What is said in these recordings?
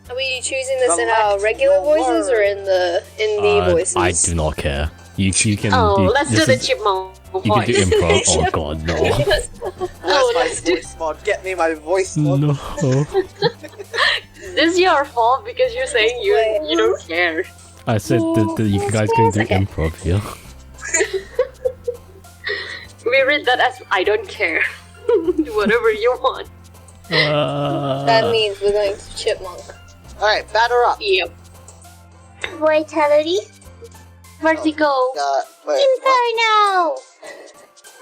Are we choosing this in our regular voices or in the voices? I do not care. You can. Let's do the chipmunk voice. You can do improv. Oh god, no. That's my voice mod. Get me my voice mod. No. This is your fault because you're saying you don't care. I said that you guys can do improv here. We read that as I don't care. Do whatever you want. That means we're going to chipmunk. Alright, batter up. Yep. Vitality. Vertigo. Wait, Inferno.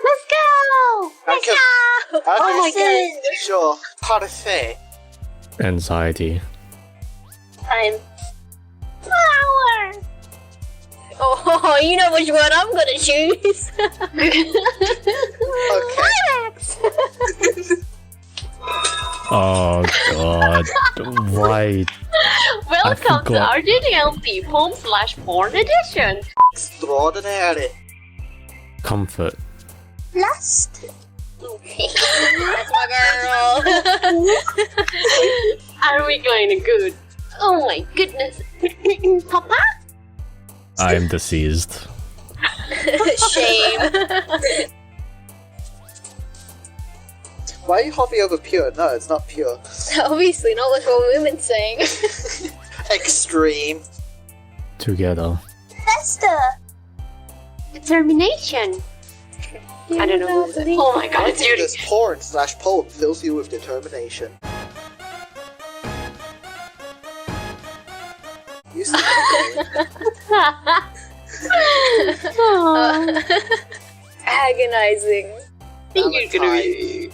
Let's go. Let's go. Oh my god. Sure. How to say? Anxiety. I'm flower. Oh, you know which one I'm gonna choose. Okay. Oh god. Why? Welcome to our DDLC home/porn edition. Extraordinary. Comfort. Lust. That's my girl. Are we going to good? Oh my goodness. Papa? I am deceased. Shame. Why are you hopping over pure? No, it's not pure. Obviously not with what women's saying. Extreme. Together. Festa. Determination. I don't know who is it. Oh my god, it's Yuri. This porn/poem fills you with determination. You see Agonizing. You're gonna be...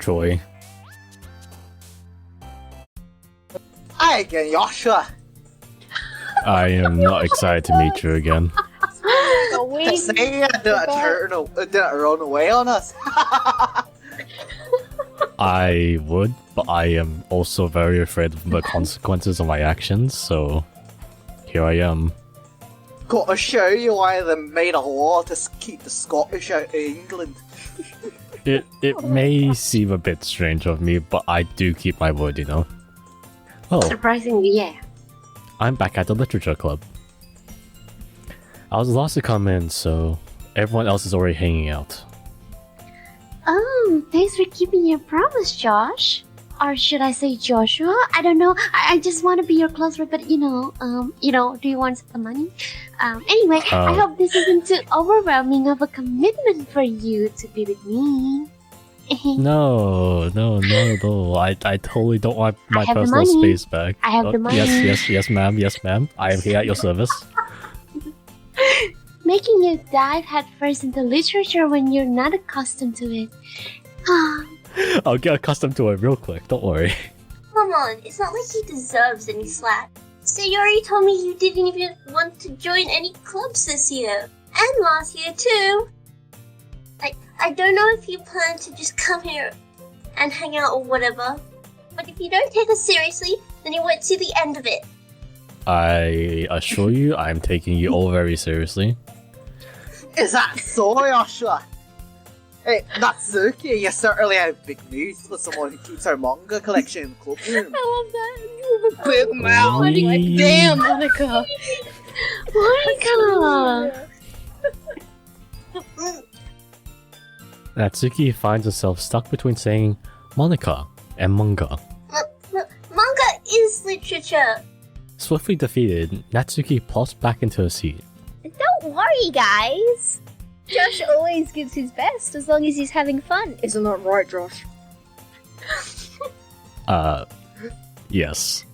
Joy. Hi again, Joshua. I am not excited to meet you again. Say you didn't run away on us. I would, but I am also very afraid of the consequences of my actions, so here I am. Gotta show you why they made a law to keep the Scottish out of England. It may seem a bit strange of me, but I do keep my word, you know. Oh, Surprisingly, yeah. I'm back at the literature club. I was the last to come in, so everyone else is already hanging out. Oh, thanks for keeping your promise, Josh. Or should I say Joshua? I don't know. I just want to be your close friend, but do you want some money? Anyway, I hope this isn't too overwhelming of a commitment for you to be with me. No. I totally don't want my have the personal money. space back. I have the money. Yes, ma'am. I am here at your service. Making you dive headfirst into literature when you're not accustomed to it. I'll get accustomed to it real quick, don't worry. Come on, it's not like he deserves any slack. So you already told me you didn't even want to join any clubs this year. And last year too. I don't know if you plan to just come here and hang out or whatever. But if you don't take us seriously, then you won't see the end of it. I assure you, I'm taking you all very seriously. Is that so, Joshua? Hey, Natsuki, you certainly have big news for someone who keeps our manga collection in the club room. I love that. You have a big mouth. Wee. Damn, Monica. Monica! Natsuki finds herself stuck between saying Monica and manga. Manga is literature. Swiftly defeated, Natsuki plops back into her seat. Don't worry, guys. Josh always gives his best as long as he's having fun. Isn't that right, Josh? Yes.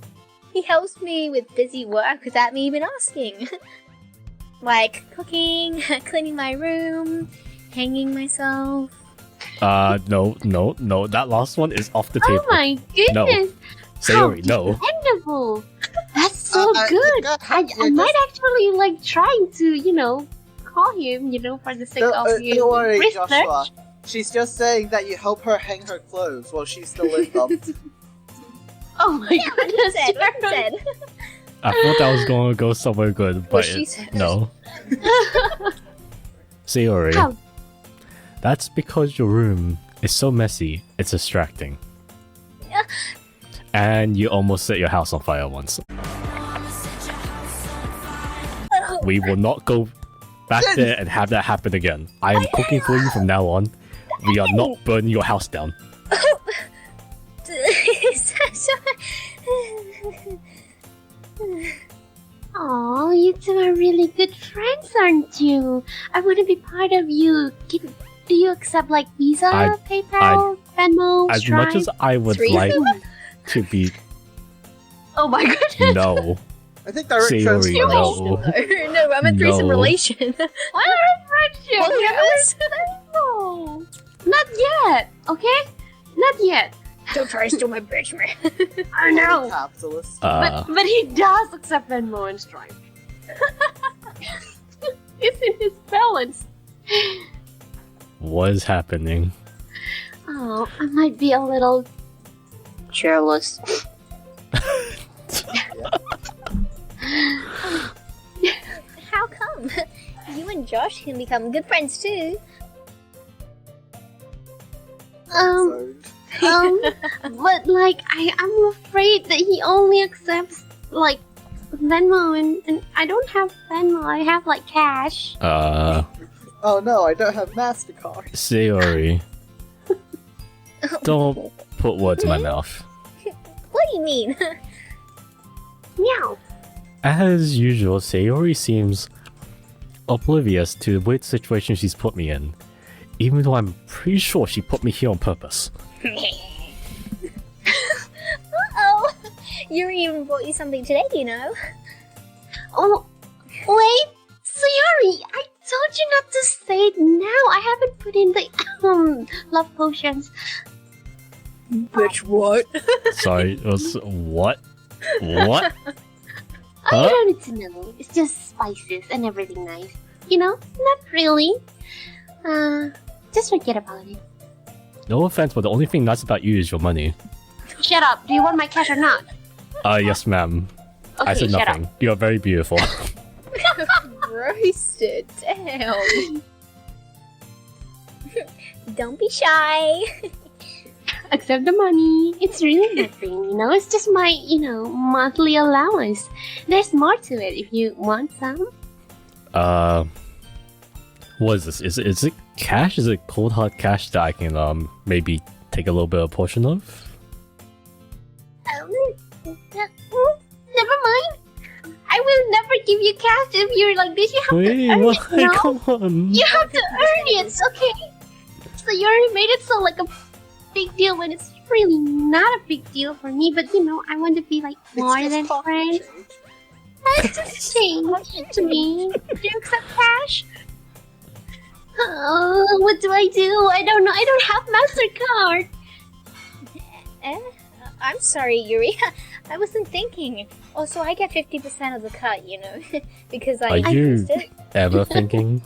He helps me with busy work without me even asking. Like cooking, cleaning my room, hanging myself. No, that last one is off the table. Oh my goodness! No. Sayori, no. Dependable! That's so good! I might actually trying to, call him, for the sake of you. Don't worry, research. Joshua. She's just saying that you help her hang her clothes while she's still in them. Oh my goodness! Said. I thought that was going to go somewhere good, but she said. no. Sayori, How? that's because your room is so messy, it's distracting. And you almost set your house on fire once. We will not go back there and have that happen again. I am cooking for you from now on. We are not burning your house down. Oh, you two are really good friends, aren't you? I want to be part of you. Do you accept like Visa, PayPal, Venmo, As Stripe? much as I would like to be... Oh my goodness. No. I think direct Sayori, transfer. no. No, I'm a threesome No. relation. What are friendship? Polyamorous? No. Not yet, okay? Not yet. Don't try to steal my bitch, man. I know. Capitalist. But he does accept Venmo and Stripe. It's in his balance. What is happening? Oh, I might be a little careless. How come? You and Josh can become good friends too. But like I'm afraid that he only accepts like Venmo and I don't have Venmo. I have like cash. Oh no, I don't have MasterCard. Sayori. Don't put words in my mouth. What do you mean? Meow. As usual, Sayori seems oblivious to the weird situation she's put me in. Even though I'm pretty sure she put me here on purpose. Uh-oh. Yuri even bought you something today, you know. Oh, wait, Sayori, I told you not to say it now. I haven't put in the love potions. Bitch, what? Sorry, it was what? What? Oh, Huh? you don't need to know. It's just spices and everything nice. You know, not really. Just forget about it. No offense, but the only thing nice about you is your money. Shut up. Do you want my cash or not? Yes, ma'am. Okay, I said shut nothing. You are very beautiful. Roasted. Damn. Don't be shy. Accept the money. It's really nothing, you know. It's just my, monthly allowance. There's more to it if you want some. What is this? Is it cash? Is it cold hard cash that I can maybe take a little bit of a portion of? Never mind. I will never give you cash if you're like this. You have Wait, to earn what? it, no? Come on. You have to earn it, okay? So you already made it so like a big deal when it's really not a big deal for me. But I want to be like more It's than just pocket friends. change. That's just change to me. Do you accept cash? Oh, what do? I don't know. I don't have MasterCard. I'm sorry, Yuri. I wasn't thinking. Also, I get 50% of the cut, you know, because I Are you used it. ever thinking?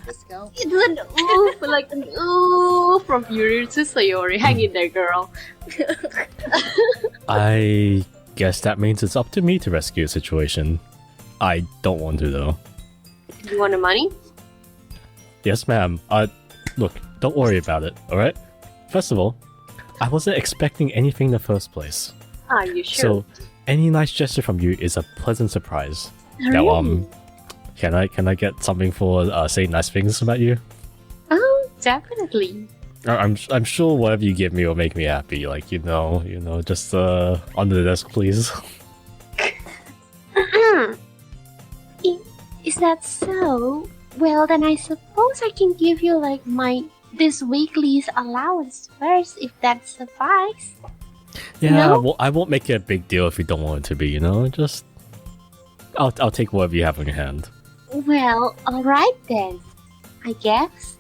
Discount. It's an oof, like an oof from Yuri to Sayori. Hang in there, girl. I guess that means it's up to me to rescue the situation. I don't want to though. You want the money? Yes, ma'am. Look, don't worry about it, alright? First of all, I wasn't expecting anything in the first place. Are you sure? So, any nice gesture from you is a pleasant surprise. Now, can I get something for saying nice things about you? Oh, definitely. I'm sure whatever you give me will make me happy. Like just under the desk, please. Is that so? Well, then I suppose I can give you like this weekly's allowance first, if that suffices. Yeah, No? well, I won't make it a big deal if you don't want it to be. Just I'll take whatever you have on your hand. Well, alright then. I guess.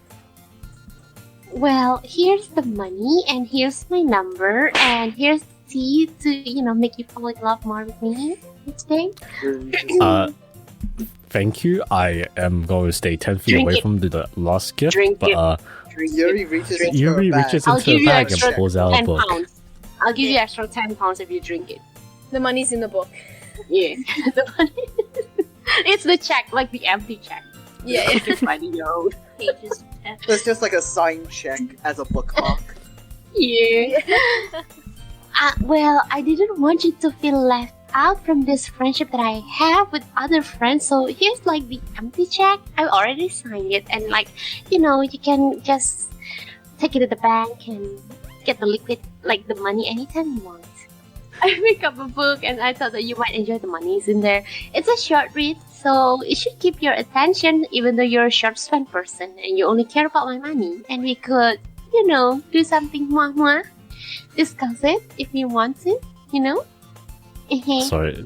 Well, here's the money, and here's my number, and here's tea to, make you fall in love more with me each day. Thank you. I am going to stay 10 feet Drink away it. from the last gift, Drink but Yuri reaches into Yuri her bag. reaches I'll into give the you bag and extra pulls out a 10 book. pounds. I'll give you extra 10 pounds if you drink it. The money's in the book. Yeah. The money. It's the check, like the empty check. Yeah. It's funny, yo. Pages. There's just like a signed check as a bookmark. you. Well, I didn't want you to feel left out from this friendship that I have with other friends. So here's like the empty check. I already signed it, and like, you know, you can just take it to the bank and get the liquid, like the money, anytime you want. I picked up a book and I thought that you might enjoy the monies in there. It's a short read, so it should keep your attention even though you're a short span person and you only care about my money. And we could, you know, do something mwah. Discuss it if you want to, you know? Sorry.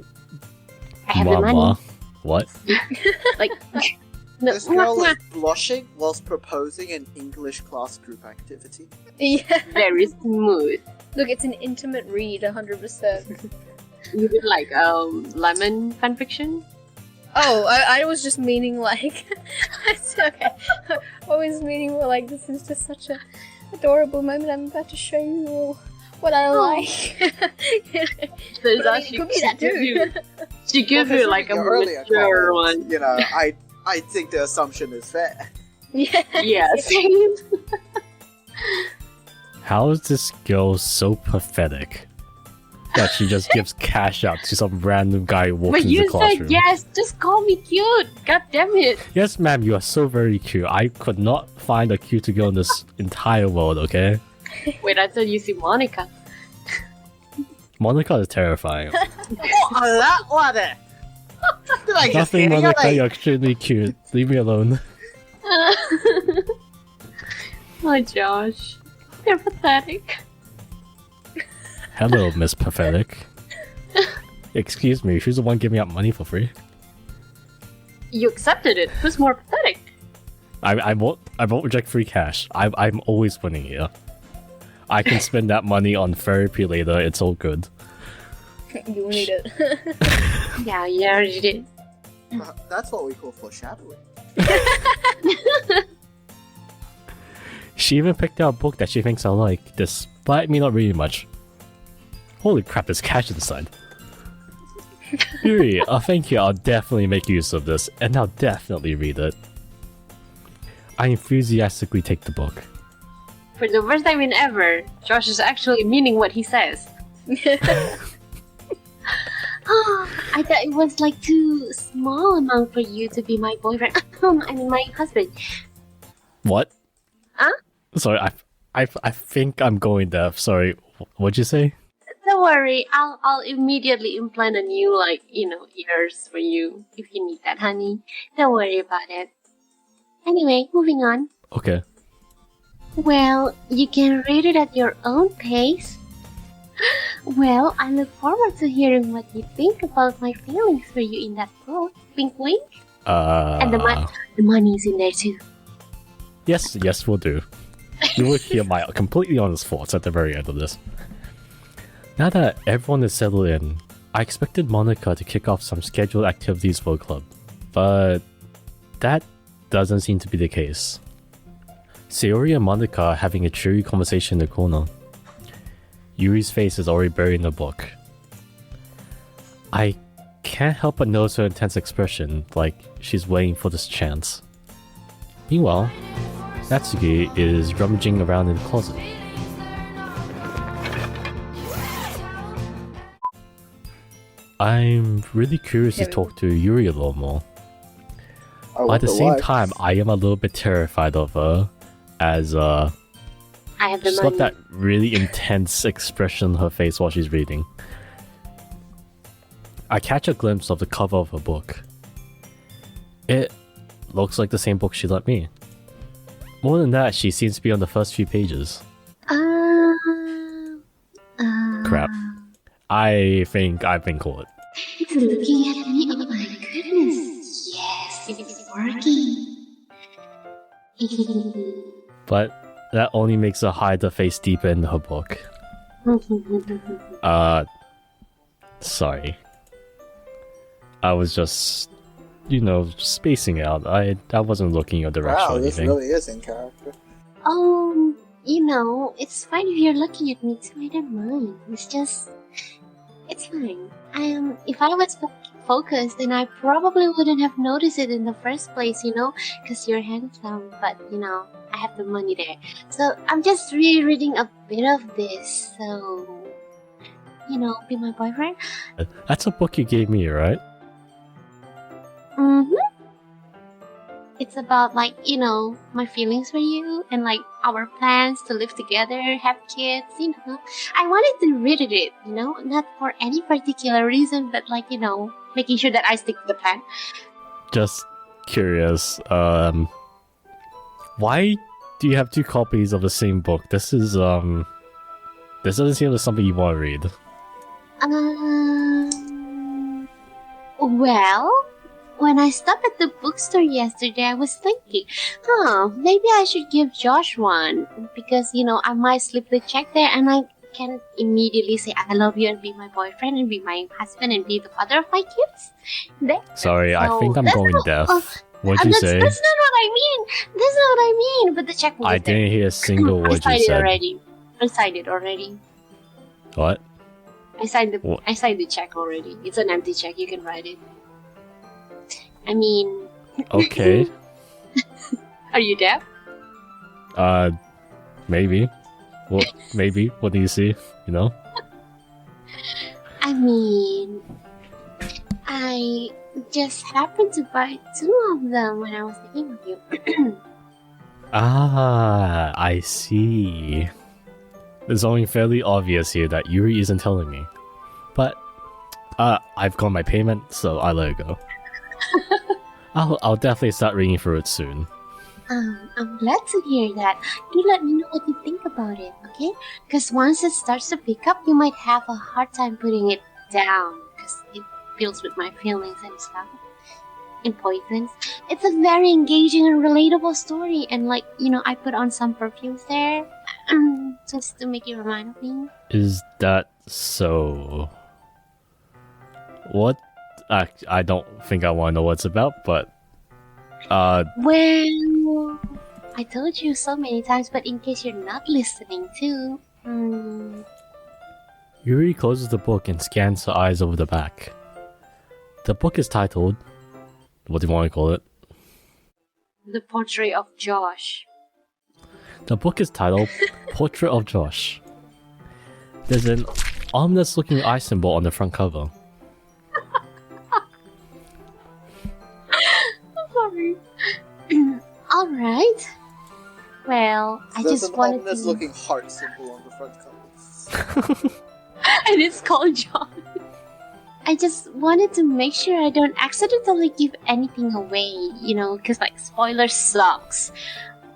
I have the money. Mwah. What? Like, no, This girl mwah. is blushing whilst proposing an English class group activity. Yeah. Very smooth. Look, it's an intimate read, 100%. You did like lemon fanfiction? Oh, I was just meaning like... It's okay. I was meaning more like this is just such a adorable moment. I'm about to show you all what I like. So But I mean, it could be that too. She gives you like a Your earlier mature comments, one. You know, I think the assumption is fair. Yeah. Yeah, same. How is this girl so pathetic that she just gives cash out to some random guy who walks But into the you classroom? said yes, just call me cute. God damn it. Yes, ma'am, you are so very cute. I could not find a cuter girl in this entire world, okay? Wait, I thought you see Monica. Monica is terrifying. Oh, that one! Did I just Nothing, hear you? Monica, Like, you're extremely cute. Leave me alone. Oh, Josh. You're pathetic. Hello, Miss Pathetic. Excuse me, who's the one giving out money for free? You accepted it. Who's more pathetic? I won't reject free cash. I'm always winning here. I can spend that money on therapy later, it's all good. You will need it. Yeah, you already did. that's what we call foreshadowing. She even picked out a book that she thinks I like, despite me not reading much. Holy crap, there's cash inside. Yuri, thank you, I'll definitely make use of this, and I'll definitely read it. I enthusiastically take the book. For the first time in ever, Josh is actually meaning what he says. I thought it was like too small amount for you to be my boyfriend. I mean, my husband. What? Huh? Sorry, I think I'm going deaf. Sorry, what'd you say? Don't worry, I'll immediately implant a new, like, you know, ears for you if you need that, honey. Don't worry about it. Anyway, moving on. Okay. Well, you can read it at your own pace. Well, I look forward to hearing what you think about my feelings for you in that book. Wink, wink. And the money's in there too. Yes, we'll do. You will hear my completely honest thoughts at the very end of this. Now that everyone is settled in, I expected Monica to kick off some scheduled activities for the club, but that doesn't seem to be the case. Sayori and Monica are having a cheery conversation in the corner. Yuri's face is already buried in the book. I can't help but notice her intense expression, like she's waiting for this chance. Meanwhile, Natsuki is rummaging around in the closet. I'm really curious to talk to Yuri a little more. But at the same time, I am a little bit terrified of her, as I have the she's money. got that really intense expression on her face while she's reading. I catch a glimpse of the cover of her book. It looks like the same book she lent me. More than that, she seems to be on the first few pages. Crap. I think I've been caught. It's looking at me. Oh my goodness. Yes, it's working. But that only makes her hide her face deeper in her book. Sorry. I was just, spacing out. I wasn't looking your direction Wow, or this anything. really is in character. It's fine if you're looking at me too. I don't mind. It's fine. If I was focused, then I probably wouldn't have noticed it in the first place, because you're handsome. But, I have the money there. So I'm just rereading a bit of this. So, be my boyfriend. That's a book you gave me, right? Mm-hmm. It's about my feelings for you and our plans to live together, have kids, I wanted to read it, not for any particular reason, but making sure that I stick to the plan. Just curious, why do you have 2 copies of the same book? This doesn't seem like something you want to read. Well, when I stopped at the bookstore yesterday, I was thinking, maybe I should give Josh one. Because, I might slip the check there and I can immediately say I love you and be my boyfriend and be my husband and be the father of my kids. There. Sorry, I think I'm going deaf. What'd you say? That's not what I mean. That's not what I mean. But the check was I there. didn't hear a single word I you said. I signed it already. What? I signed the check already. It's an empty check. You can write it. I mean... Okay. Are you deaf? Maybe. Well, maybe. What do you see? I mean... I just happened to buy 2 of them when I was thinking of you. Ah, I see. It's only fairly obvious here that Yuri isn't telling me. But, I've got my payment, so I let it go. I'll definitely start reading through it soon. I'm glad to hear that. Do let me know what you think about it, okay? Because once it starts to pick up, you might have a hard time putting it down. Because it deals with my feelings and stuff. And poisons. It's a very engaging and relatable story. And I put on some perfumes there. Just to make you remind of me. Is that so? What? I don't think I want to know what it's about, but... Well... I told you so many times, but in case you're not listening too... Yuri closes the book and scans her eyes over the back. The book is titled... What do you want to call it? The Portrait of Josh. The book is titled Portrait of Josh. There's an ominous looking eye symbol on the front cover. Sorry. Alright. Well, I just wanted There's an ominous-looking heart symbol on the front cover. And it's called John. I just wanted to make sure I don't accidentally give anything away, because spoilers sucks.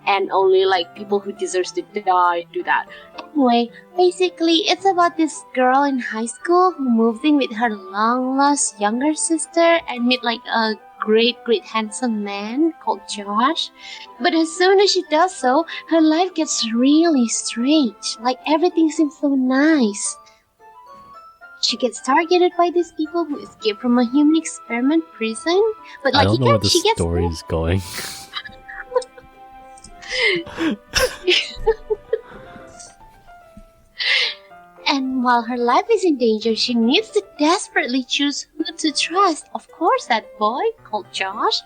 And only people who deserves to die do that. Anyway, basically it's about this girl in high school who moved in with her long lost younger sister and met a great handsome man called Josh. But as soon as she does so, her life gets really strange. Everything seems so nice. She gets targeted by these people who escape from a human experiment prison. But I don't know where the story is going. And while her life is in danger, she needs to desperately choose who to trust. Of course, that boy called Josh.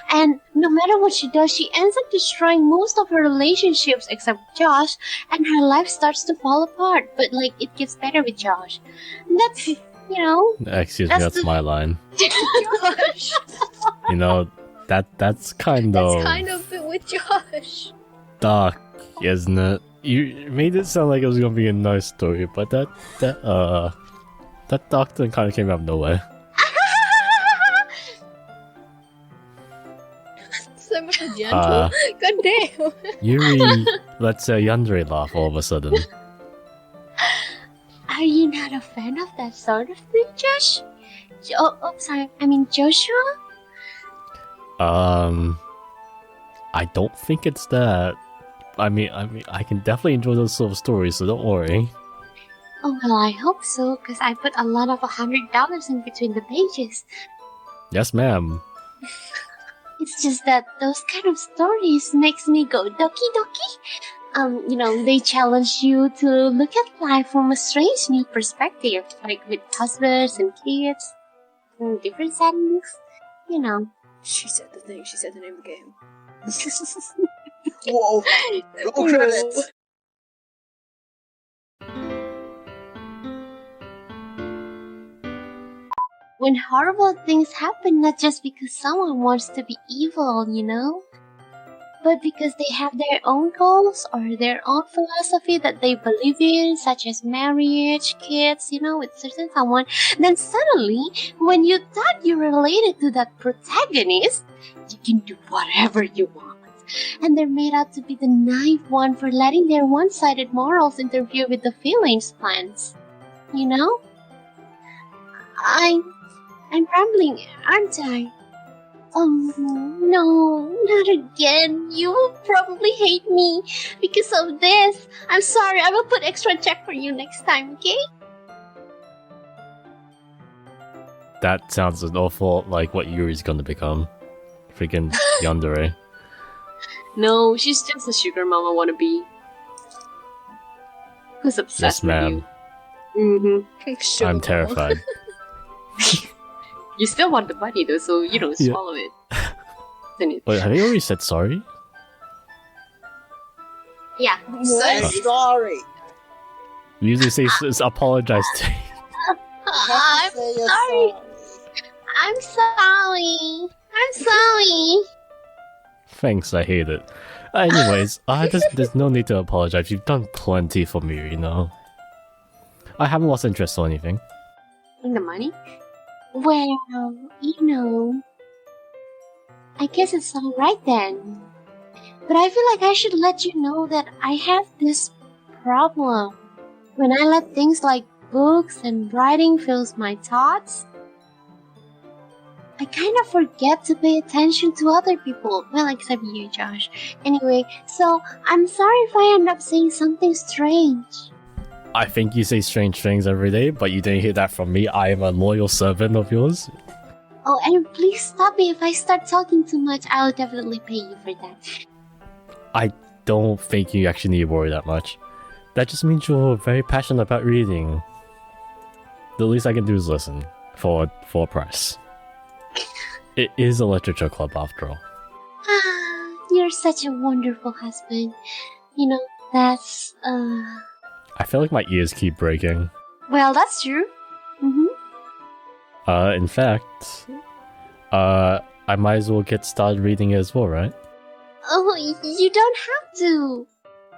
And no matter what she does, she ends up destroying most of her relationships except Josh, and her life starts to fall apart. But it gets better with Josh. And that's, Excuse me, that's my line. Josh. That's kind of... That's kind of it with Josh. Dark, isn't it? You made it sound like it was gonna be a nice story, but that dark thing kind of came out of nowhere. So much gentle. God damn. Yuri lets a yandere laugh all of a sudden. Are you not a fan of that sort of thing, Josh? Joshua? I don't think it's that. I can definitely enjoy those sort of stories, so don't worry. Oh, well, I hope so, because I put a lot of $100 in between the pages. Yes, ma'am. It's just that those kind of stories makes me go doki doki. They challenge you to look at life from a strange new perspective, with husbands and kids, and different settings, She said the thing. She said the name of the game. Whoa! Roll credits! When horrible things happen, not just because someone wants to be evil, you know? But because they have their own goals or their own philosophy that they believe in, such as marriage, kids, you know, with certain someone, then suddenly, when you thought you related to that protagonist, you can do whatever you want. And they're made out to be the naive one for letting their one-sided morals interfere with the feelings plans. You know? I'm rambling, aren't I? Oh, no, not again. You will probably hate me because of this. I'm sorry, I will put extra check for you next time, okay? That sounds an awful like what Yuri's gonna become. Freaking yandere. No, she's just a sugar mama wannabe. Who's obsessed Yes, ma'am. with you. Mm-hmm. I'm terrified. You still want the money though, so you don't Yeah. swallow it. Then it- Wait, have you already said sorry? Yeah. Say sorry! You usually say apologize to I'm Say you're sorry. I'm sorry. I'm sorry. Thanks, I hate it. Anyways, there's no need to apologize. You've done plenty for me, you know. I haven't lost interest or anything. In the money? Well, you know, I guess it's alright then. But I feel like I should let you know that I have this problem. When I let things like books and writing fills my thoughts, I kind of forget to pay attention to other people. Well, except you, Josh. Anyway, so I'm sorry if I end up saying something strange. I think you say strange things every day, but you didn't hear that from me. I am a loyal servant of yours. Oh, and please stop me if I start talking too much. I'll definitely pay you for that. I don't think you actually need to worry that much. That just means you're very passionate about reading. The least I can do is listen for a price. It is a literature club after all. Ah, you're such a wonderful husband. You know, that's, I feel like my ears keep breaking. well, that's true. Mm-hmm. In fact, I might as well get started reading it as well, right? Oh, you don't have to.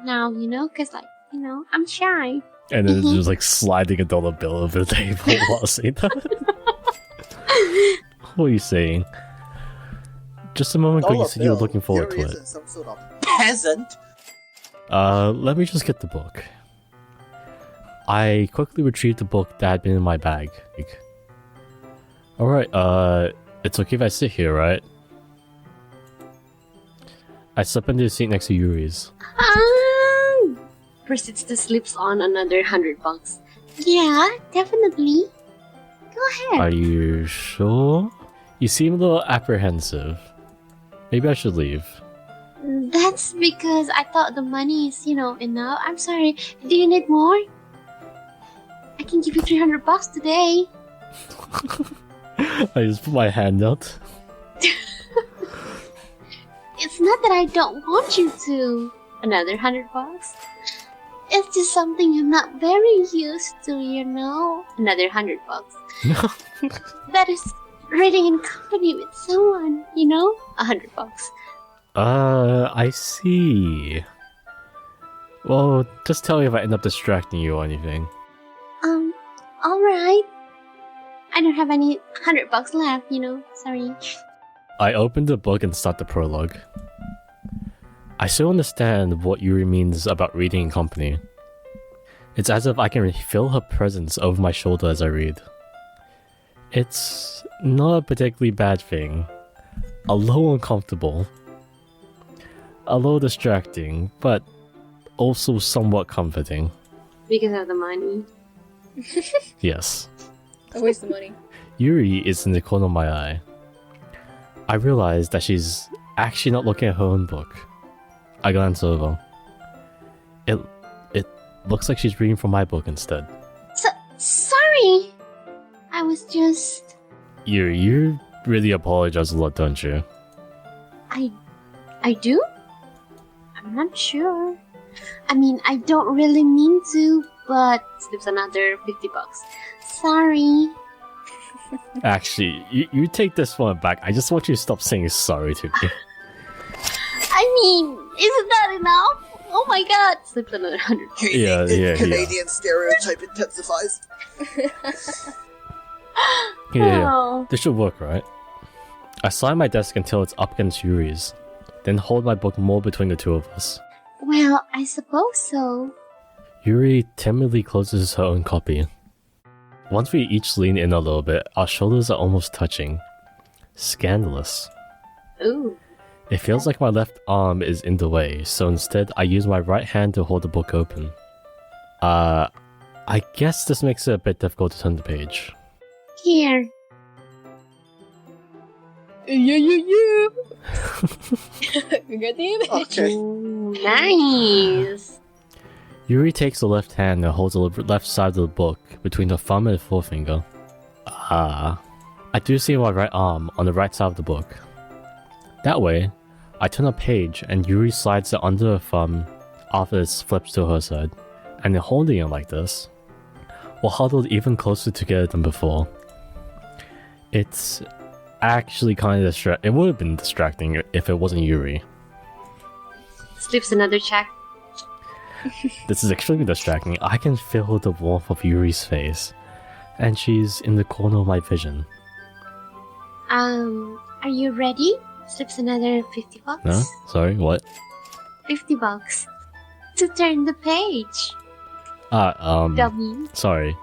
Now, you know, cause like, you know, I'm shy. And then it's just like sliding a dollar bill over the table while saying that. What are you saying? Just a moment ago you said you were looking forward to Yuri it. isn't some sort of peasant. Let me just get the book. I quickly retrieved the book that had been in my bag. Alright, it's okay if I sit here, right? I slept into the seat next to Yuri's. Proceeds to slips on another $100. Yeah, definitely. Go ahead. Are you sure? You seem a little apprehensive. Maybe I should leave. That's because I thought the money is, you know, enough. I'm sorry. Do you need more? I can give you $300 today. I just put my hand out. It's not that I don't want you to. Another $100? It's just something I'm not very used to, you know. Another $100. That is reading in company with someone, you know. $100. I see. Well, just tell me if I end up distracting you or anything. Alright. I don't have any $100 left, you know. Sorry. I opened the book and start the prologue. I still understand what Yuri means about reading in company. It's as if I can feel her presence over my shoulder as I read. It's not a particularly bad thing. A little uncomfortable. A little distracting, but also somewhat comforting. Because of the money. Yes. Always the money. Yuri is in the corner of my eye. I realize that she's actually not looking at her own book. I glance over. It looks like she's reading from my book instead. Sorry. I was just... Yuri, you really apologize a lot, don't you? I do? I'm not sure. I mean, I don't really mean to, but slips another $50. Sorry. Actually, you take this one back. I just want you to stop saying sorry to me. I mean, isn't that enough? Oh my god! Slips another 100. Yeah. Canadian stereotype intensifies. Yeah. Oh. This should work, right? I slide my desk until it's up against Yuri's, then hold my book more between the two of us. Well, I suppose so. Yuri timidly closes her own copy. Once we each lean in a little bit, our shoulders are almost touching. Scandalous. Ooh. It feels like my left arm is in the way, so instead I use my right hand to hold the book open. I guess this makes it a bit difficult to turn the page. Here. Yeah. You got the image. Okay. Ooh, nice. Yuri takes the left hand and holds the left side of the book between her thumb and forefinger. I do see my right arm on the right side of the book. That way, I turn a page and Yuri slides it under her thumb after it flips to her side. And then holding it like this, we're huddled even closer together than before. It's actually kind of distracting. It would have been distracting if it wasn't Yuri. Slips another check. This is extremely distracting. I can feel the warmth of Yuri's face, and she's in the corner of my vision. Are you ready? Slips another $50. No? Sorry, what? $50 to turn the page. Dummy. Sorry.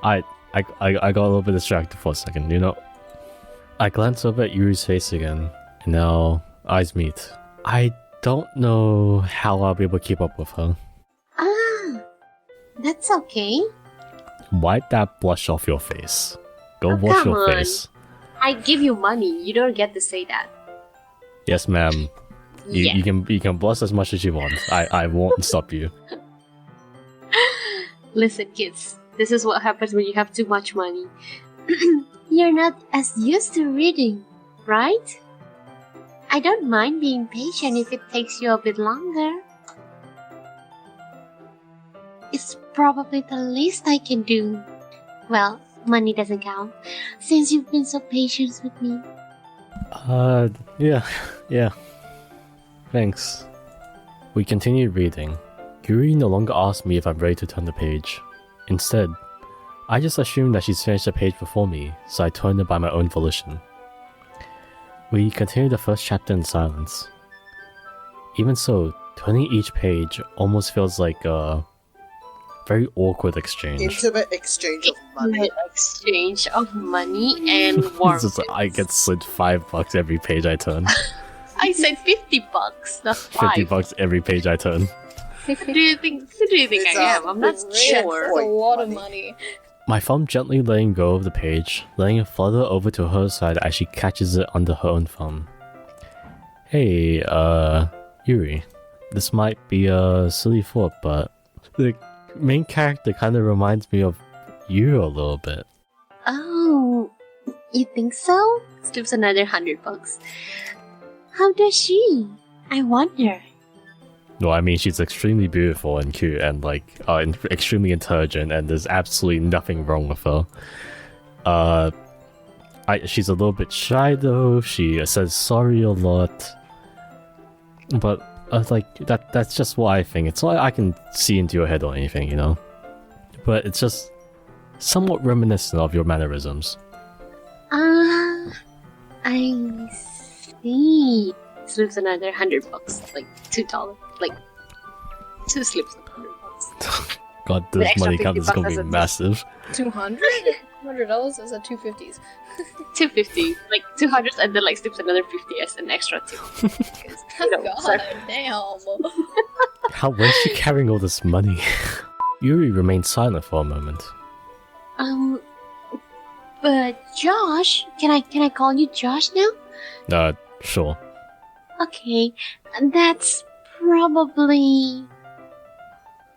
I got a little bit distracted for a second, you know? I glance over at Yuri's face again, and now eyes meet. I don't know how I'll be able to keep up with her. That's okay. Wipe that blush off your face. Go Oh, wash come your on. face. I give you money. You don't get to say that. Yes, ma'am. Yeah. You can blush as much as you want. I won't stop you. Listen, kids. This is what happens when you have too much money. You're not as used to reading, right? I don't mind being patient if it takes you a bit longer. It's probably the least I can do. Well, money doesn't count, since you've been so patient with me. Yeah. Thanks. We continued reading. Yuri no longer asked me if I'm ready to turn the page. Instead, I just assumed that she's finished the page before me, so I turned it by my own volition. We continued the first chapter in silence. Even so, turning each page almost feels like a very awkward exchange. Intimate exchange of money. Exchange of money and warmth. It's just, I get slid $5 every page I turn. I said $50. That's five. $50 every page I turn. Who do you think It's I am? I'm not That's sure. a lot of money. My thumb gently letting go of the page, letting it flutter over to her side as she catches it under her own thumb. Hey, Yuri. This might be a silly thought, but the main character kind of reminds me of you a little bit. Oh, you think so? Slips another $100. How does she? I wonder. No, I mean, she's extremely beautiful and cute and, like, extremely intelligent, and there's absolutely nothing wrong with her. She's a little bit shy, though. She says sorry a lot. But, that's just what I think. It's not like I can see into your head or anything, you know? But it's just somewhat reminiscent of your mannerisms. I see. Slips another $100, like $2, like 2 slips of $100. God, The this extra money count is $50 gonna be doesn't- massive. 200? $100 is at 250s. $250, like 200, and then like slips another 50 as an extra tip. Because, you know, God sorry. damn. Where's she carrying all this money? Yuri remained silent for a moment. But Josh, can I call you Josh now? Sure. Okay, that's probably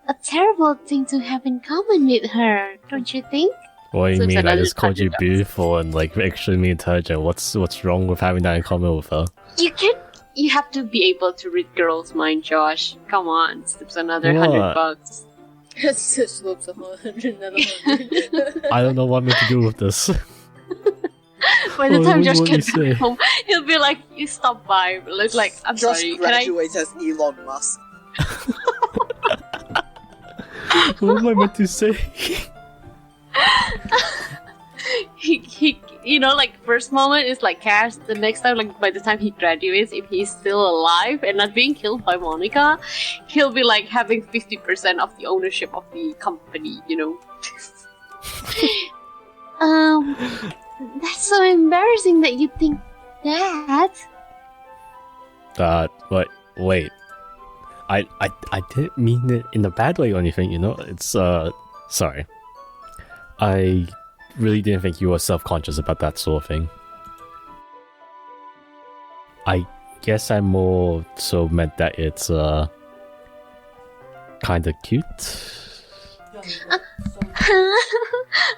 a terrible thing to have in common with her, don't you think? What do you So it's mean? I another just called you $100. beautiful and like extremely intelligent. What's wrong with having that in common with her? You can You have to be able to read girls' mind, Josh. Come on, it's another What? $100. Slopes 100, another 100. I don't know what I'm meant to do with this. By the What time would Josh you gets say? back home, he'll be like, "You stop by." Look like, I'm Just sorry. Can I? graduate as Elon Musk. What am I meant to say? He, you know, like first moment is like cash. The next time, like by the time he graduates, if he's still alive and not being killed by Monica, he'll be like having 50% of the ownership of the company. You know. That's so embarrassing that you think that. Wait. I didn't mean it in a bad way or anything, you know? It's, sorry. I really didn't think you were self-conscious about that sort of thing. I guess I more so meant that it's, kinda cute.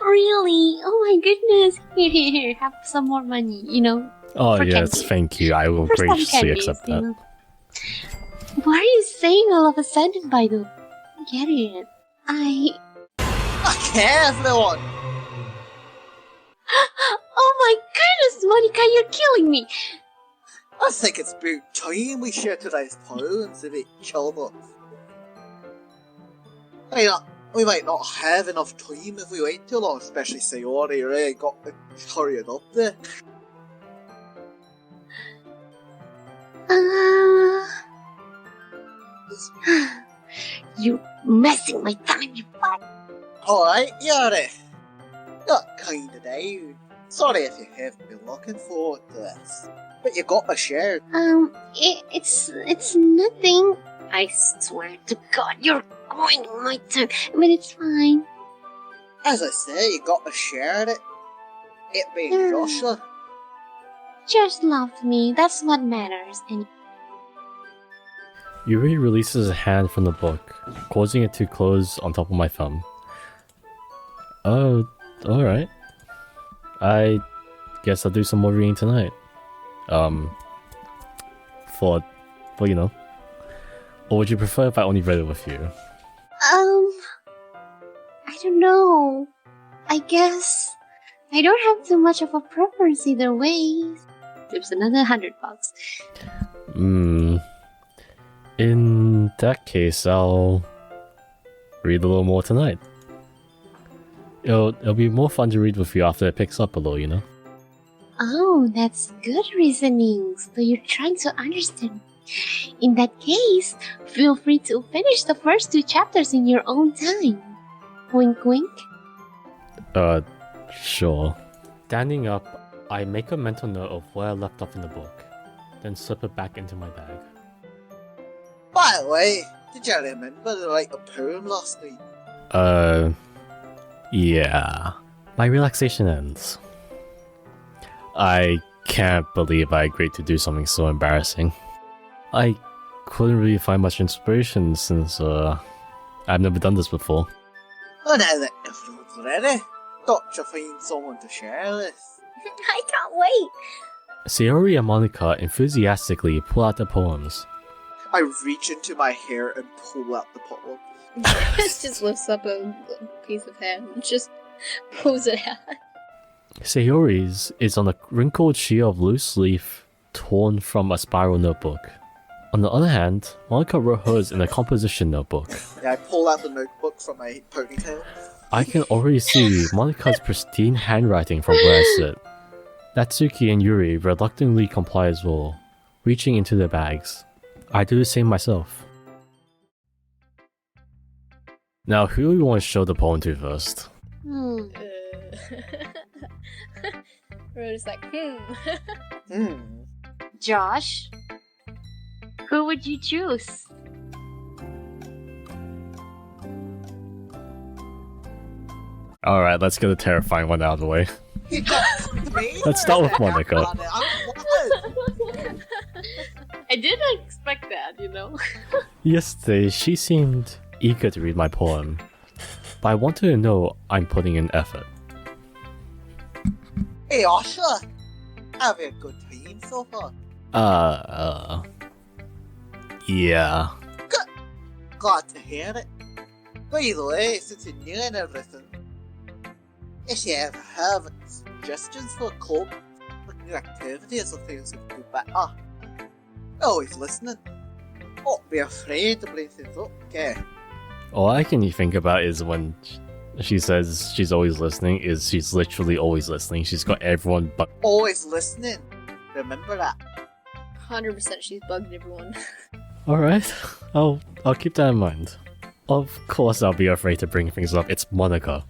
Really? Oh my goodness! Here, have some more money. You know. Oh For yes, candy. thank you. I will For some graciously candies, accept you that. know. What are you saying all of a sudden, by the way? Get it? I care, everyone! Oh my goodness, Monica, you're killing me! I think it's about time we share today's poems a bit chilled. We might not have enough time if we wait too long, especially Sayori really got to hurry it up there. You're messing my time, you fuck! Alright, Yuri. Got kinda down. Sorry if you haven't been looking forward to this. But you got a share. It's nothing. I swear to God, you're going on my time, but it's fine. As I say, you got to share it. It being Joshua. Just love me, that's what matters. And Yuri releases a hand from the book, causing it to close on top of my thumb. Oh, alright. I guess I'll do some more reading tonight. For you know. Or would you prefer if I only read it with you? I don't know. I guess I don't have too much of a preference either way. There's another $100. In that case, I'll read a little more tonight. It'll be more fun to read with you after it picks up a little, you know? Oh, that's good reasoning. So you're trying to understand. In that case, feel free to finish the first 2 chapters in your own time. Wink wink. Sure. Standing up, I make a mental note of where I left off in the book, then slip it back into my bag. By the way, did you remember to write a poem last night? Yeah. My relaxation ends. I can't believe I agreed to do something so embarrassing. I couldn't really find much inspiration since, I've never done this before. Oh, now that everyone's ready, thought you find someone to share with. I can't wait. Sayori and Monica enthusiastically pull out their poems. I reach into my hair and pull out the poem. Just lifts up a piece of hair and just pulls it out. Sayori's is on a wrinkled sheet of loose leaf torn from a spiral notebook. On the other hand, Monica wrote hers in a composition notebook. Yeah, I pull out the notebook from my ponytail. I can already see Monica's pristine handwriting from where I sit. Natsuki and Yuri reluctantly comply as well, reaching into their bags. I do the same myself. Now, who do we want to show the poem to first? We're just like, Josh, who would you choose? Alright, let's get the terrifying one out of the way. You got me? Let's start with Monica. I didn't expect that, you know. Yesterday, she seemed eager to read my poem, but I wanted to know I'm putting in effort. Hey, Asha! Having a good time so far? Yeah. Glad to hear it. By the way, since you're new and everything, if you ever have suggestions for a club, like new activities or things that could do better, always listening. Don't be afraid to bring things up, okay? All I can think about is when she says she's always listening, is she's literally always listening. She's got everyone but. Always listening. Remember that. 100% she's bugged everyone. Alright, I'll keep that in mind. Of course I'll be afraid to bring things up, it's Monica.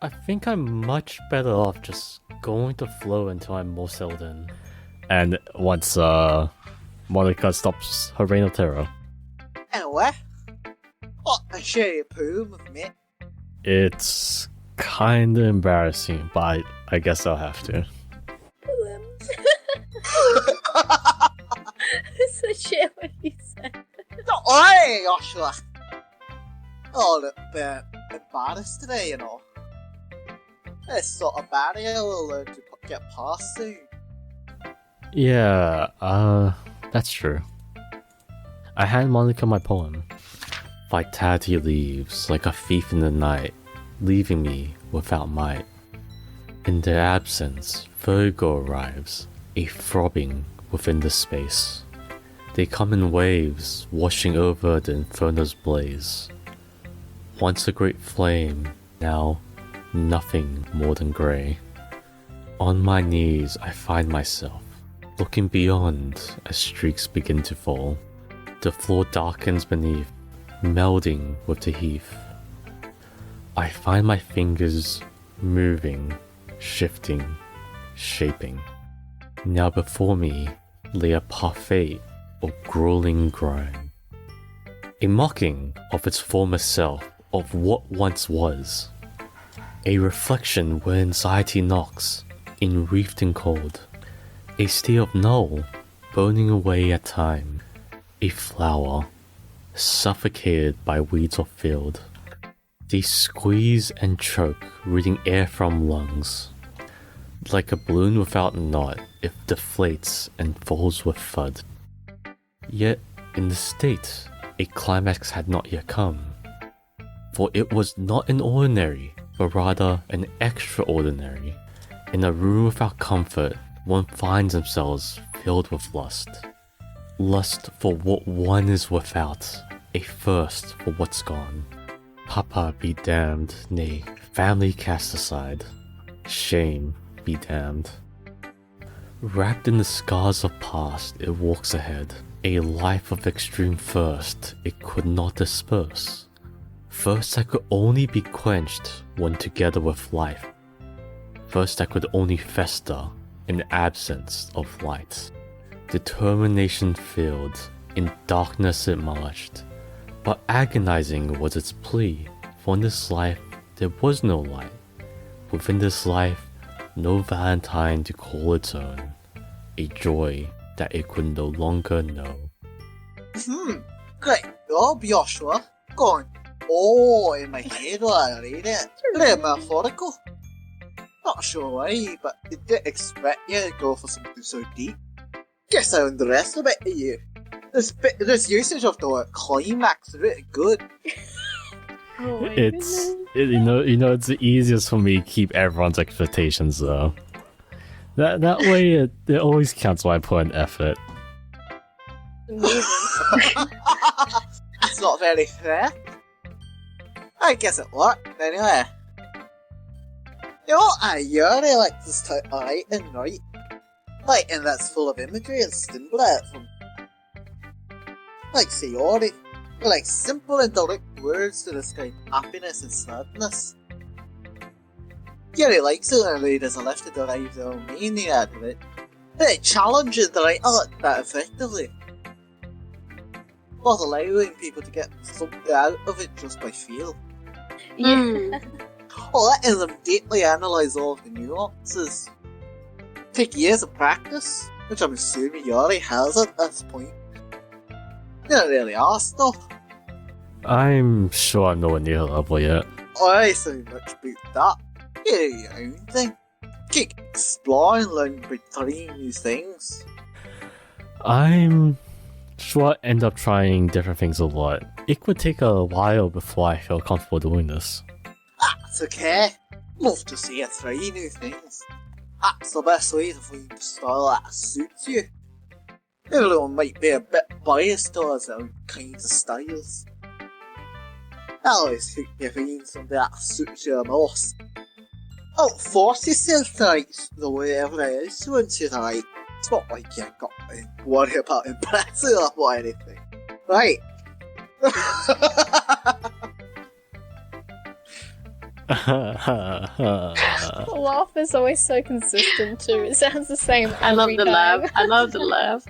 I think I'm much better off just going with the flow until I'm more settled in. And once Monica stops her reign of terror. Anyway, I share your poem with me. It's kinda embarrassing, but I guess I'll have to. That's legit what you said. Oi, Joshua! Oh, a little bit embarrassed today, you know. This sort of barrier we'll learn to get past soon. Yeah, that's true. I hand Monica my poem. Vitality leaves like a thief in the night, leaving me without might. In their absence, Virgo arrives, a throbbing within the space. They come in waves, washing over the inferno's blaze. Once a great flame, now nothing more than grey. On my knees I find myself, looking beyond as streaks begin to fall. The floor darkens beneath, melding with the heath. I find my fingers moving, shifting, shaping. Now before me lay a parfait of grueling grime. A mocking of its former self, of what once was. A reflection where anxiety knocks, enwreathed in cold. A state of null, burning away at time. A flower, suffocated by weeds of field. They squeeze and choke, reading air from lungs. Like a balloon without knot, it deflates and falls with thud. Yet, in the state, a climax had not yet come. For it was not an ordinary, but rather an extraordinary. In a room without comfort, one finds themselves filled with lust. Lust for what one is without, a thirst for what's gone. Papa be damned, nay, family cast aside. Shame be damned. Wrapped in the scars of past, it walks ahead. A life of extreme thirst it could not disperse. Thirst that could only be quenched when together with life. Thirst that could only fester in absence of light. Determination filled, in darkness it marched. But agonizing was its plea, for in this life there was no light. Within this life, no Valentine to call its own. A joy that it could no longer know. Great job, Joshua. Going in my head while I read it. Really metaphorical. Not sure why, but I didn't expect you to go for something so deep. Guess I underestimated you. This usage of the word climax is really good. Oh my It's goodness. it's the easiest for me to keep everyone's expectations though. That way it always counts when I put in effort. Amazing. That's not very fair. I guess it worked anyway. You know what I really like this type of writing, right? Writing that's full of imagery and symbol from like say Yuri. Like simple and direct words to describe happiness and sadness. Yuri likes it when readers are left to derive their own meaning out of it. And it challenges the writer that effectively. Not allowing people to get something out of it just by feel. Yeah. Or letting them deeply analyse all of the nuances. Take years of practice, which I'm assuming Yuri has at this point. You don't really ask though. I'm sure I'm nowhere near her level yet. I so much about that. You do your own thing. Keep exploring, learning about 3 new things. I'm sure I end up trying different things a lot. It would take a while before I feel comfortable doing this. That's okay. Love to see you try new things. That's the best way to find a style that suits you. Everyone might be a bit biased towards certain kinds of styles. I always think you find something that suits you most. Don't force yourself to like the whatever it is once you like. It's not like you got to worry about impressing them or anything. Right? The laugh is always so consistent too. It sounds the same I love every the time. laugh. I love the laugh.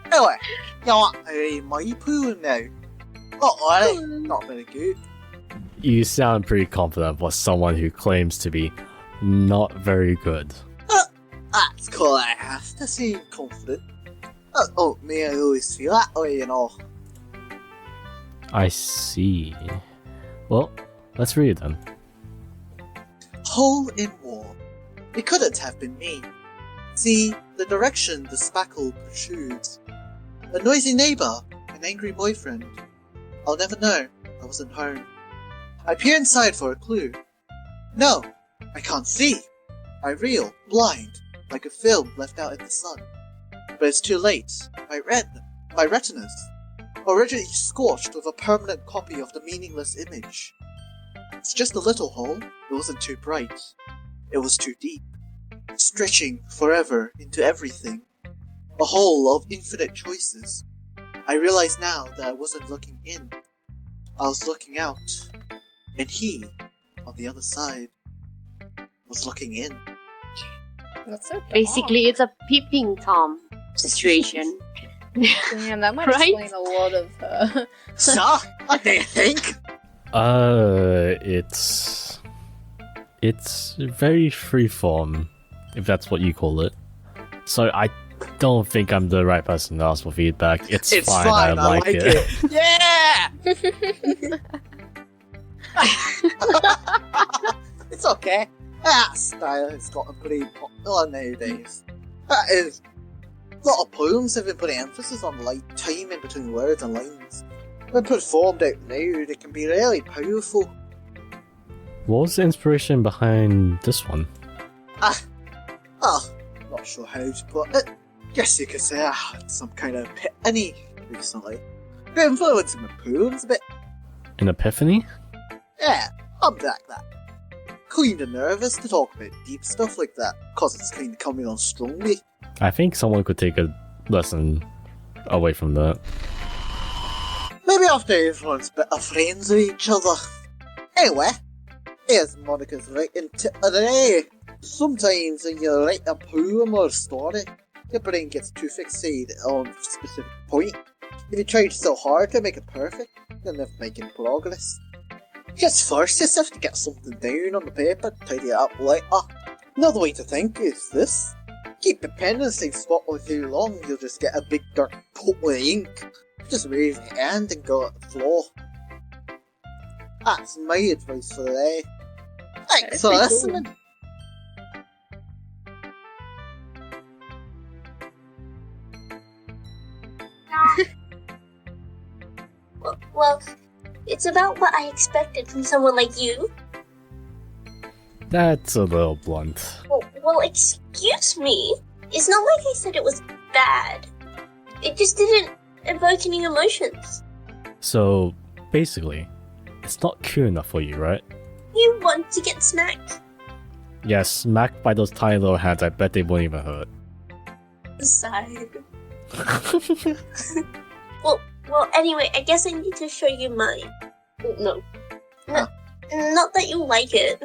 Anyway, you want to read my poo now? Not really, not very good. You sound pretty confident for someone who claims to be not very good. That's cool, I have to seem confident. Oh, me, I always feel that way, you know. I see. Well, let's read it then. Hole in wall. It couldn't have been me. See, the direction the spackle protrudes. A noisy neighbour, an angry boyfriend. I'll never know. I wasn't home. I peer inside for a clue. No, I can't see. I reel, blind, like a film left out in the sun. But it's too late. My retinas, already scorched with a permanent copy of the meaningless image. It's just a little hole. It wasn't too bright. It was too deep, stretching forever into everything. A hole of infinite choices. I realize now that I wasn't looking in. I was looking out. And he, on the other side, was looking in. That's so dark. Basically, it's a peeping Tom situation. Yeah, that might Right? explain a lot of So, what do you think? It's very freeform, if that's what you call it. So I don't think I'm the right person to ask for feedback. It's fine, I like it. Yeah! It's okay. That style has gotten pretty popular nowadays. That is, a lot of poems have been putting emphasis on like time in between words and lines. When performed out now, they can be really powerful. What was the inspiration behind this one? Not sure how to put it. Guess you could say I had some kind of epiphany recently. Been influencing my poems a bit. An epiphany? Yeah, I'm like that. Kinda nervous to talk about deep stuff like that, cause it's kinda coming on strongly. I think someone could take a lesson away from that. Maybe after everyone's better friends with each other. Anyway, here's Monica's writing tip of the day. Sometimes when you write a poem or a story, your brain gets too fixated on a specific point. If you try so hard to make it perfect, you'll never make any progress. Just force yourself to get something down on the paper, tidy it up later. Another way to think is this. Keep the pen in the same spot for too long, you'll just get a big dark pool of ink. Just raise your hand and go at the floor. That's my advice for the day. Thanks for listening. Well, it's about what I expected from someone like you. That's a little blunt. Well, excuse me. It's not like I said it was bad. It just didn't evoke any emotions. So, basically, it's not cute enough for you, right? You want to get smacked? Yeah, smacked by those tiny little hands, I bet they won't even hurt. Side. Well, anyway, I guess I need to show you mine. No. Not that you like it.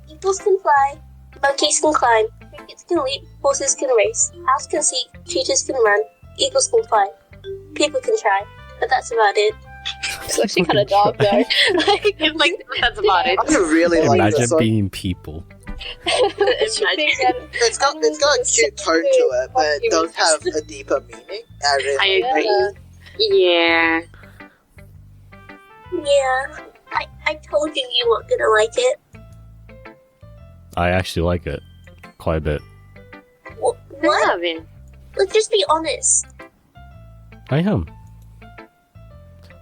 Eagles can fly, monkeys can climb, crickets can leap, horses can race, owls can see, cheetahs can run, eagles can fly. People can try, but that's about it. It's actually kind of dark though. It's like, that's about it. I really like Imagine this one. being people. It's got a cute tone to it, but it does have a deeper meaning. I really I like agree. Yeah. Yeah, I told you you weren't gonna like it. I actually like it quite a bit. What? I haven't. Let's just be honest. I am.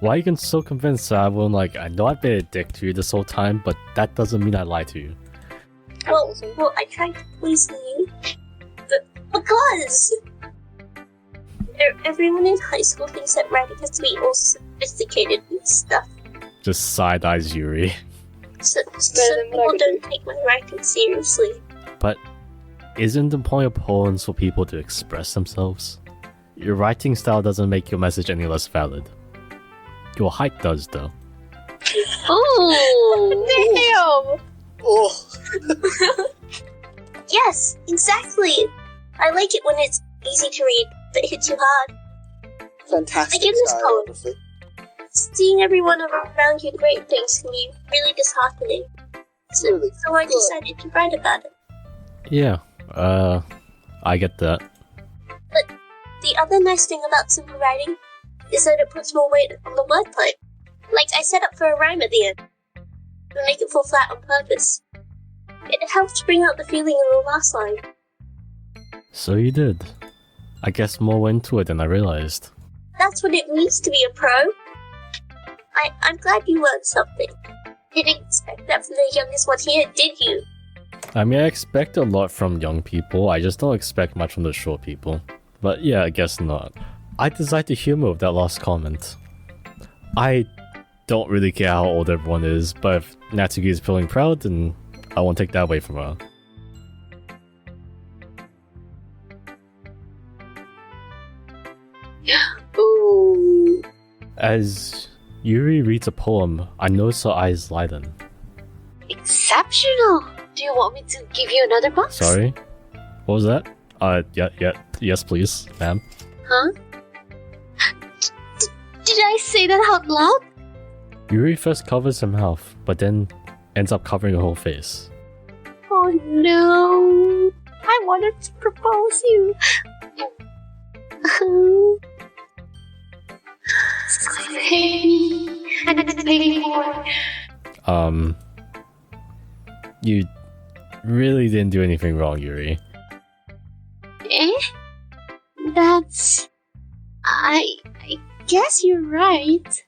Why are you so convinced that I won't I know I've been a dick to you this whole time, but that doesn't mean I lied to you. Well, I tried to poison you. Because everyone in high school thinks that writing has to be all sophisticated and stuff. Just side eyes Yuri. So people don't take my writing seriously. But isn't the point of poems for people to express themselves? Your writing style doesn't make your message any less valid. Your height does, though. Oh, Damn! Oh, Yes, exactly. I like it when it's easy to read, but hits you hard. fantastic I give this style, poem. honestly. Seeing everyone around you great things can be really disheartening. So I decided to write about it. Yeah, I get that. The other nice thing about simple writing is that it puts more weight on the wordplay. Like I set up for a rhyme at the end. To make it fall flat on purpose. It helps bring out the feeling in the last line. So you did. I guess more went into it than I realized. That's what it means to be a pro. I'm glad you learned something. Didn't expect that from the youngest one here, did you? I mean, I expect a lot from young people, I just don't expect much from the short people. But yeah, I guess not. I designed the humor of that last comment. I don't really care how old everyone is, but if Natsuki is feeling proud, then I won't take that away from her. ooh. As Yuri reads a poem, I notice her eyes lighten. Exceptional. Do you want me to give you another box? Sorry? What was that? Yes please, ma'am. Huh? Did I say that out loud? Yuri first covers her mouth, but then ends up covering her whole face. Oh no. I wanted to propose you. You really didn't do anything wrong, Yuri. Eh? That's... I guess you're right.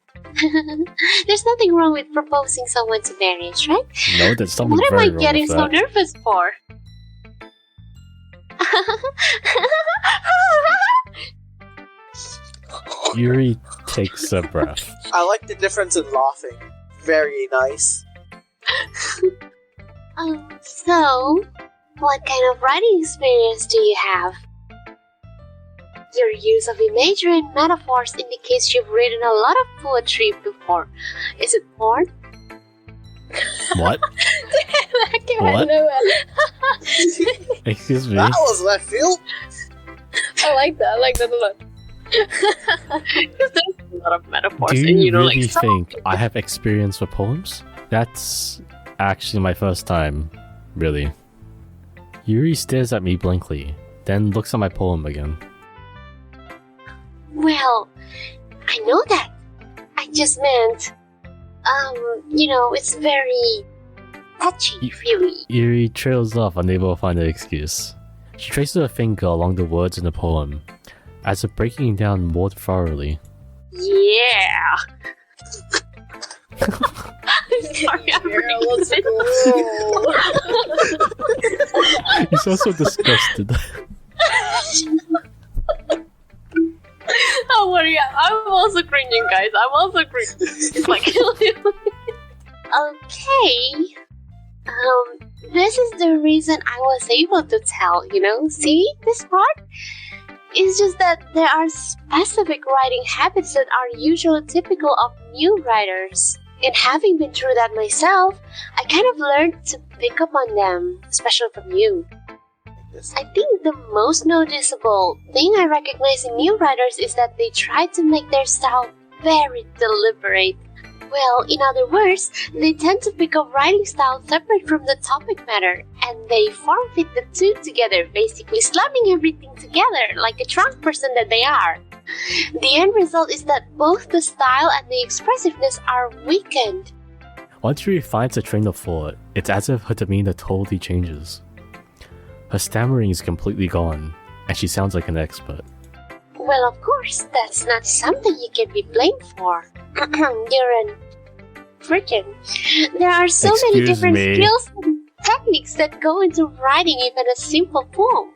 There's nothing wrong with proposing someone to marriage, right? No, there's something What am very I wrong getting with so that. nervous for? Yuri takes a breath. I like the difference in laughing. Very nice. So, what kind of writing experience do you have? Your use of imagery and metaphors indicates you've written a lot of poetry before. Is it porn? What? That came out What? of nowhere. Excuse me? That was left field. I like that a lot. Because there's a lot of metaphors Do and you really like some... think I have experience with poems? That's actually my first time, really. Yuri stares at me blankly, then looks at my poem again. Well, I know that. I just meant, it's very touchy, feely. Yuri trails off, unable to find an excuse. She traces her finger along the words in the poem, as if breaking it down more thoroughly. Yeah. I'm sorry, I'm Girl, let's breaking go. You sound so disgusted. Don't worry, I'm also cringing, guys. I'm also cringing. It's like, okay. This is the reason I was able to tell, See, this part? It's just that there are specific writing habits that are usually typical of new writers. And having been through that myself, I kind of learned to pick up on them, especially from you. I think the most noticeable thing I recognize in new writers is that they try to make their style very deliberate. Well, in other words, they tend to pick up writing style separate from the topic matter, and they form fit the two together, basically slamming everything together like a drunk person that they are. The end result is that both the style and the expressiveness are weakened. Once Yuri finds a train of thought, it's as if her demeanor totally changes. Her stammering is completely gone, and she sounds like an expert. Well, of course, that's not something you can be blamed for. You're an freaking. There are so many Excuse different me. skills and techniques that go into writing even a simple poem,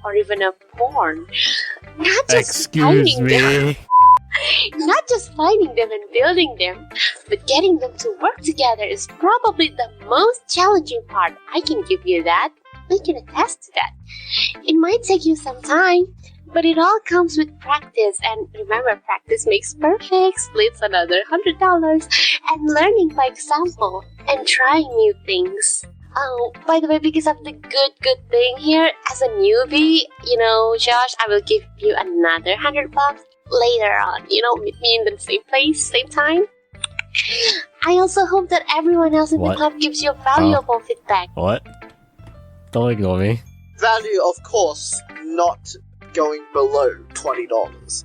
or even a porn. Not just Excuse finding them, me. not just finding them and building them, but getting them to work together is probably the most challenging part. I can give you that. I can attest to that. It might take you some time, but it all comes with practice. And remember, practice makes perfect. Splits another $100. And learning by example and trying new things. Oh, by the way, because of the good thing here, as a newbie, Josh, I will give you another $100 later on. Meet me in the same place, same time. I also hope that everyone else in the What? club gives you valuable feedback. What? Don't ignore me. Value, of course, not going below $20.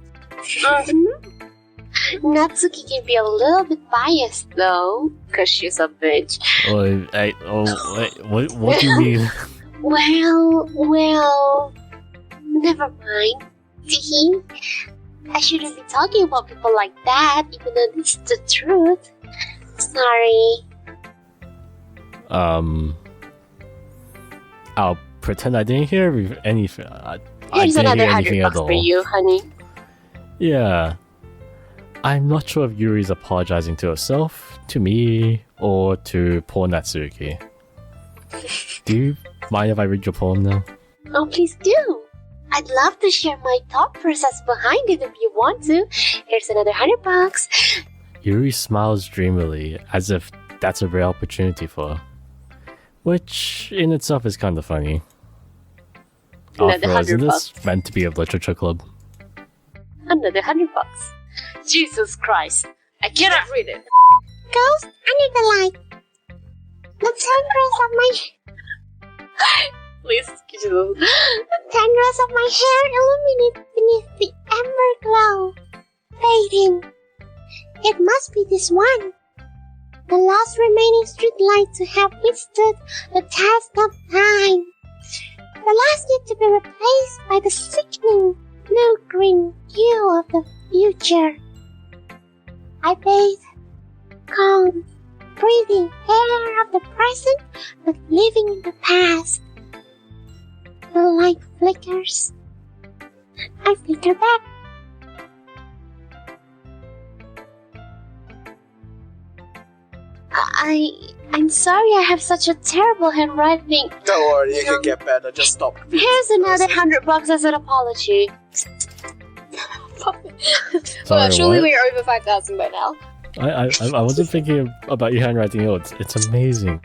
Natsuki can be a little bit biased though, because she's a bitch. What do you mean? Well, never mind. See? I shouldn't be talking about people like that, even though it's the truth. Sorry. I'll pretend I didn't hear anything. I Here's didn't another hear anything $100 at all. for you, honey. Yeah. I'm not sure if Yuri's apologizing to herself, to me, or to poor Natsuki. Do you mind if I read your poem now? Oh, please do. I'd love to share my thought process behind it if you want to. Here's another $100. Yuri smiles dreamily, as if that's a rare opportunity for her. Which, in itself, is kind of funny. Another After all, isn't $100. this meant to be a literature club? Another $100. Jesus Christ. I cannot read it. Ghost under the light. The tendrils of my Please, Jesus. the tendrils of my hair illuminate beneath the amber glow, fading. It must be this one, the last remaining street light to have withstood the test of time. The last yet to be replaced by the sickening blue-green hue of the future. I bathe, calm, breathing air of the present, but living in the past. The light flickers. I flicker back. I'm sorry I have such a terrible handwriting. Don't worry, you can get better. Just stop. Here's another $100 as an apology. Well, surely what? we're over 5,000 by now. I wasn't thinking about your handwriting. It's amazing.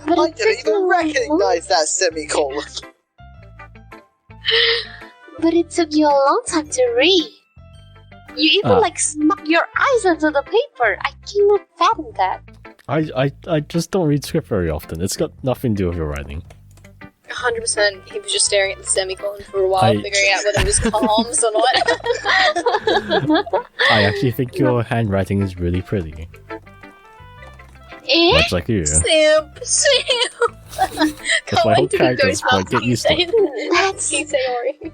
But I it didn't took you even a recognize that semicolon. But it took you a long time to read. You even smack your eyes into the paper. I cannot fathom that. I just don't read script very often. It's got nothing to do with your writing. 100%. He was just staring at the semicolon for a while, I- figuring out whether it was comms or not. I actually think your handwriting is really pretty. Eh? Much like you. Simp. That's my whole character's point. Get used to it. That's Sayori.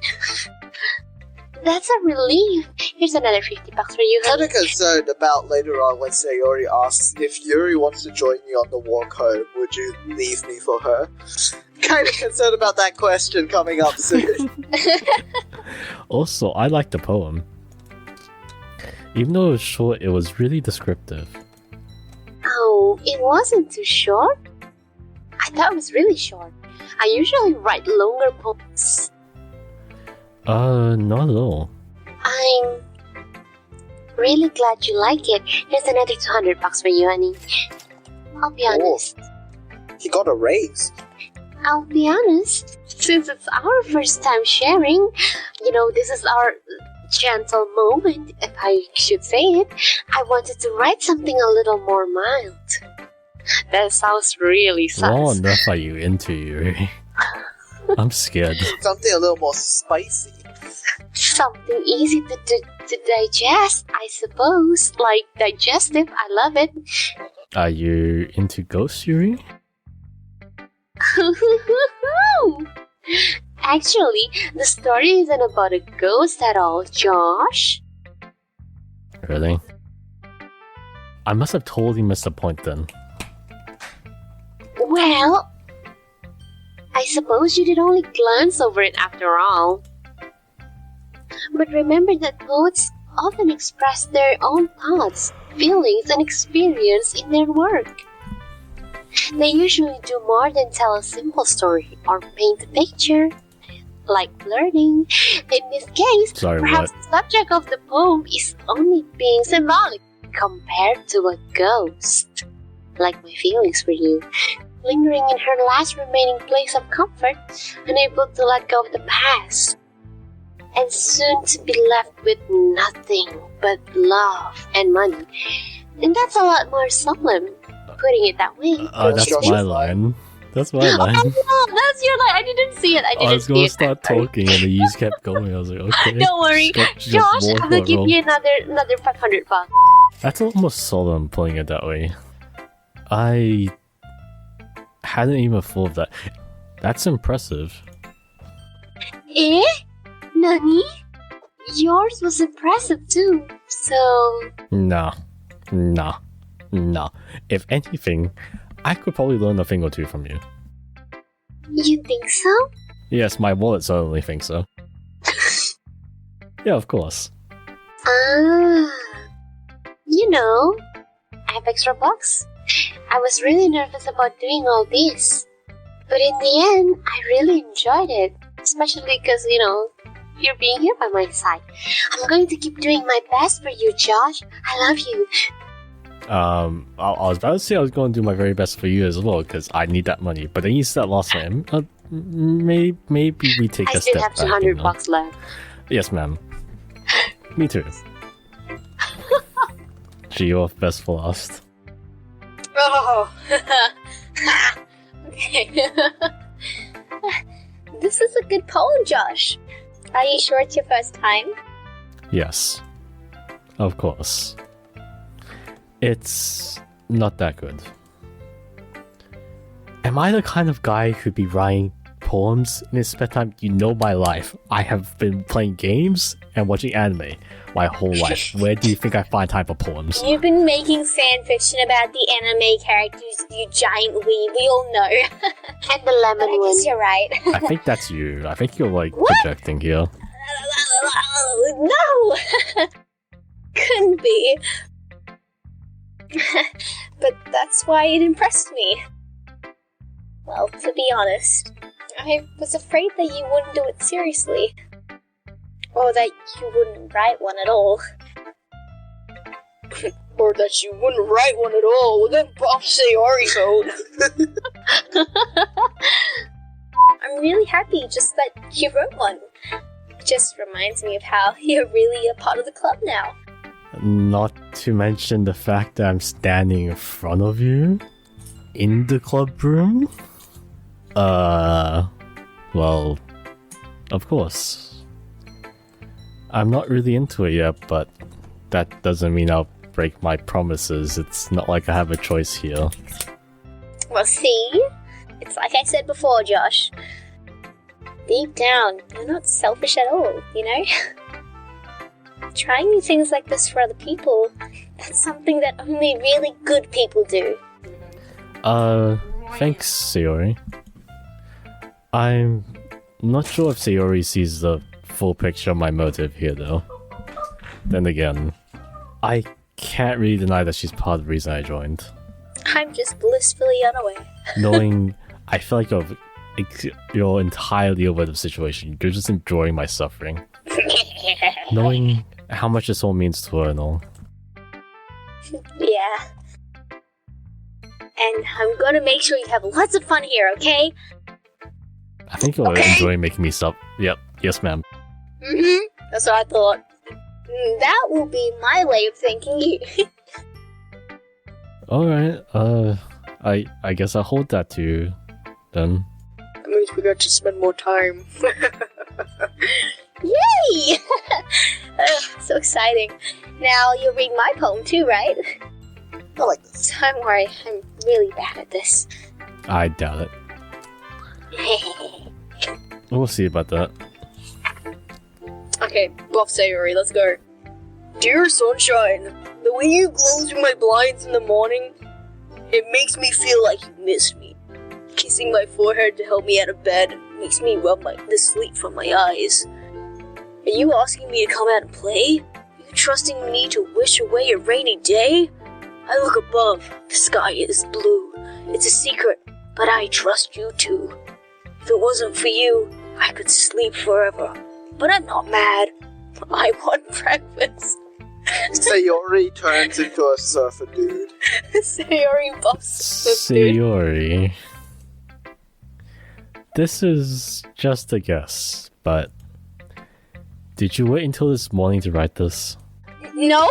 That's a relief. Here's another $50 for you, Kind honey. of concerned about later on when Sayori asks if Yuri wants to join me on the walk home. Would you leave me for her? Kind of concerned about that question coming up soon. Also, I like the poem. Even though it was short, it was really descriptive. Oh, it wasn't too short? I thought it was really short. I usually write longer poems. Not at all. I'm really glad you like it. Here's another $200 for you, honey. I'll be honest. He got a raise. I'll be honest. Since it's our first time sharing, this is our gentle moment, if I should say it. I wanted to write something a little more mild. That sounds really Raw sus. enough are you into, Yuri? I'm scared. Something a little more spicy. Something easy to digest, I suppose. Like digestive, I love it. Are you into ghosts, Yuri? Actually, the story isn't about a ghost at all, Josh. Really? I must have totally missed the point then. Well, I suppose you did only glance over it after all. But remember that poets often express their own thoughts, feelings, and experience in their work. They usually do more than tell a simple story or paint a picture, like flirting. In this case, Sorry, perhaps what? the subject of the poem is only being symbolic compared to a ghost. Like my feelings for you, lingering in her last remaining place of comfort, unable to let go of the past, and soon to be left with nothing but love and money. And that's a lot more solemn, putting it that way. That's Josh my is line. That's my Oh, line. no, that's your line. I didn't see it. I was gonna start talking and the just kept going. I was like, okay. Don't worry, She's got Josh. more I'm gonna for give her. you another $500. That's almost solemn putting it that way. I hadn't even thought of that. That's impressive. Eh? Nani? Yours was impressive too. So Nah. If anything, I could probably learn a thing or two from you. you think so? Yes, my wallet certainly thinks so. Yeah, of course. Ah. You know, I have extra bucks. I was really nervous about doing all this. But in the end, I really enjoyed it. Especially because, you're being here by my side. I'm going to keep doing my best for you, Josh. I love you. I was about to say I was going to do my very best for you as well, because I need that money. But then you said last time, maybe we take I a still step have back. 200 bucks left. Yes, ma'am. Me too. Geo, best for last. Oh. Okay. This is a good poem, Josh. Are you sure it's your first time? Yes. Of course. It's not that good. Am I the kind of guy who'd be writing poems in his spare time? You know my life. I have been playing games and watching anime my whole life. Where do you think I find time for poems? You've been making fan fiction about the anime characters, you giant weeb. We all know. And the But lemon I one. guess you're right. I think that's you. I think you're like What? projecting here. No! Couldn't be. But that's why it impressed me. Well, to be honest, I was afraid that you wouldn't do it seriously. Or that you wouldn't write one at all. Or that you wouldn't write one at all with that Bob Sayori mode. I'm really happy just that you wrote one. Just reminds me of how you're really a part of the club now. Not to mention the fact that I'm standing in front of you in the club room. Well, of course. I'm not really into it yet, but that doesn't mean I'll break my promises. It's not like I have a choice here. Well, see? It's like I said before, Josh. Deep down, you're not selfish at all, you know? Trying new things like this for other people, that's something that only really good people do. Thanks, Sayori. I'm not sure if Sayori sees the full picture of my motive here, though. Then again, I can't really deny that she's part of the reason I joined. I'm just blissfully unaware. Knowing, I feel like you're entirely over the situation. You're just enjoying my suffering. Knowing how much this all means to her and all. Yeah. And I'm gonna make sure you have lots of fun here, okay? I think you're Okay. enjoying making me stop. Yep, yes ma'am. That's what I thought. That will be my way of thanking you. Alright, I guess I'll hold that to you, then. That means we got to spend more time. Yay! So exciting. Now you'll read my poem too, right? I like this. Don't worry, I'm really bad at this. I doubt it. We'll see about that. Okay, buff Sayori, let's go. Dear sunshine, the way you glow through my blinds in the morning, it makes me feel like you missed me. Kissing my forehead to help me out of bed makes me rub the sleep from my eyes. Are you asking me to come out and play? Are you trusting me to wish away a rainy day? I look above, the sky is blue. It's a secret, but I trust you too. If it wasn't for you, I could sleep forever. But I'm not mad. I want breakfast. Sayori turns into a surfer dude. Sayori buffs the dude. Sayori. This is just a guess, but did you wait until this morning to write this? No?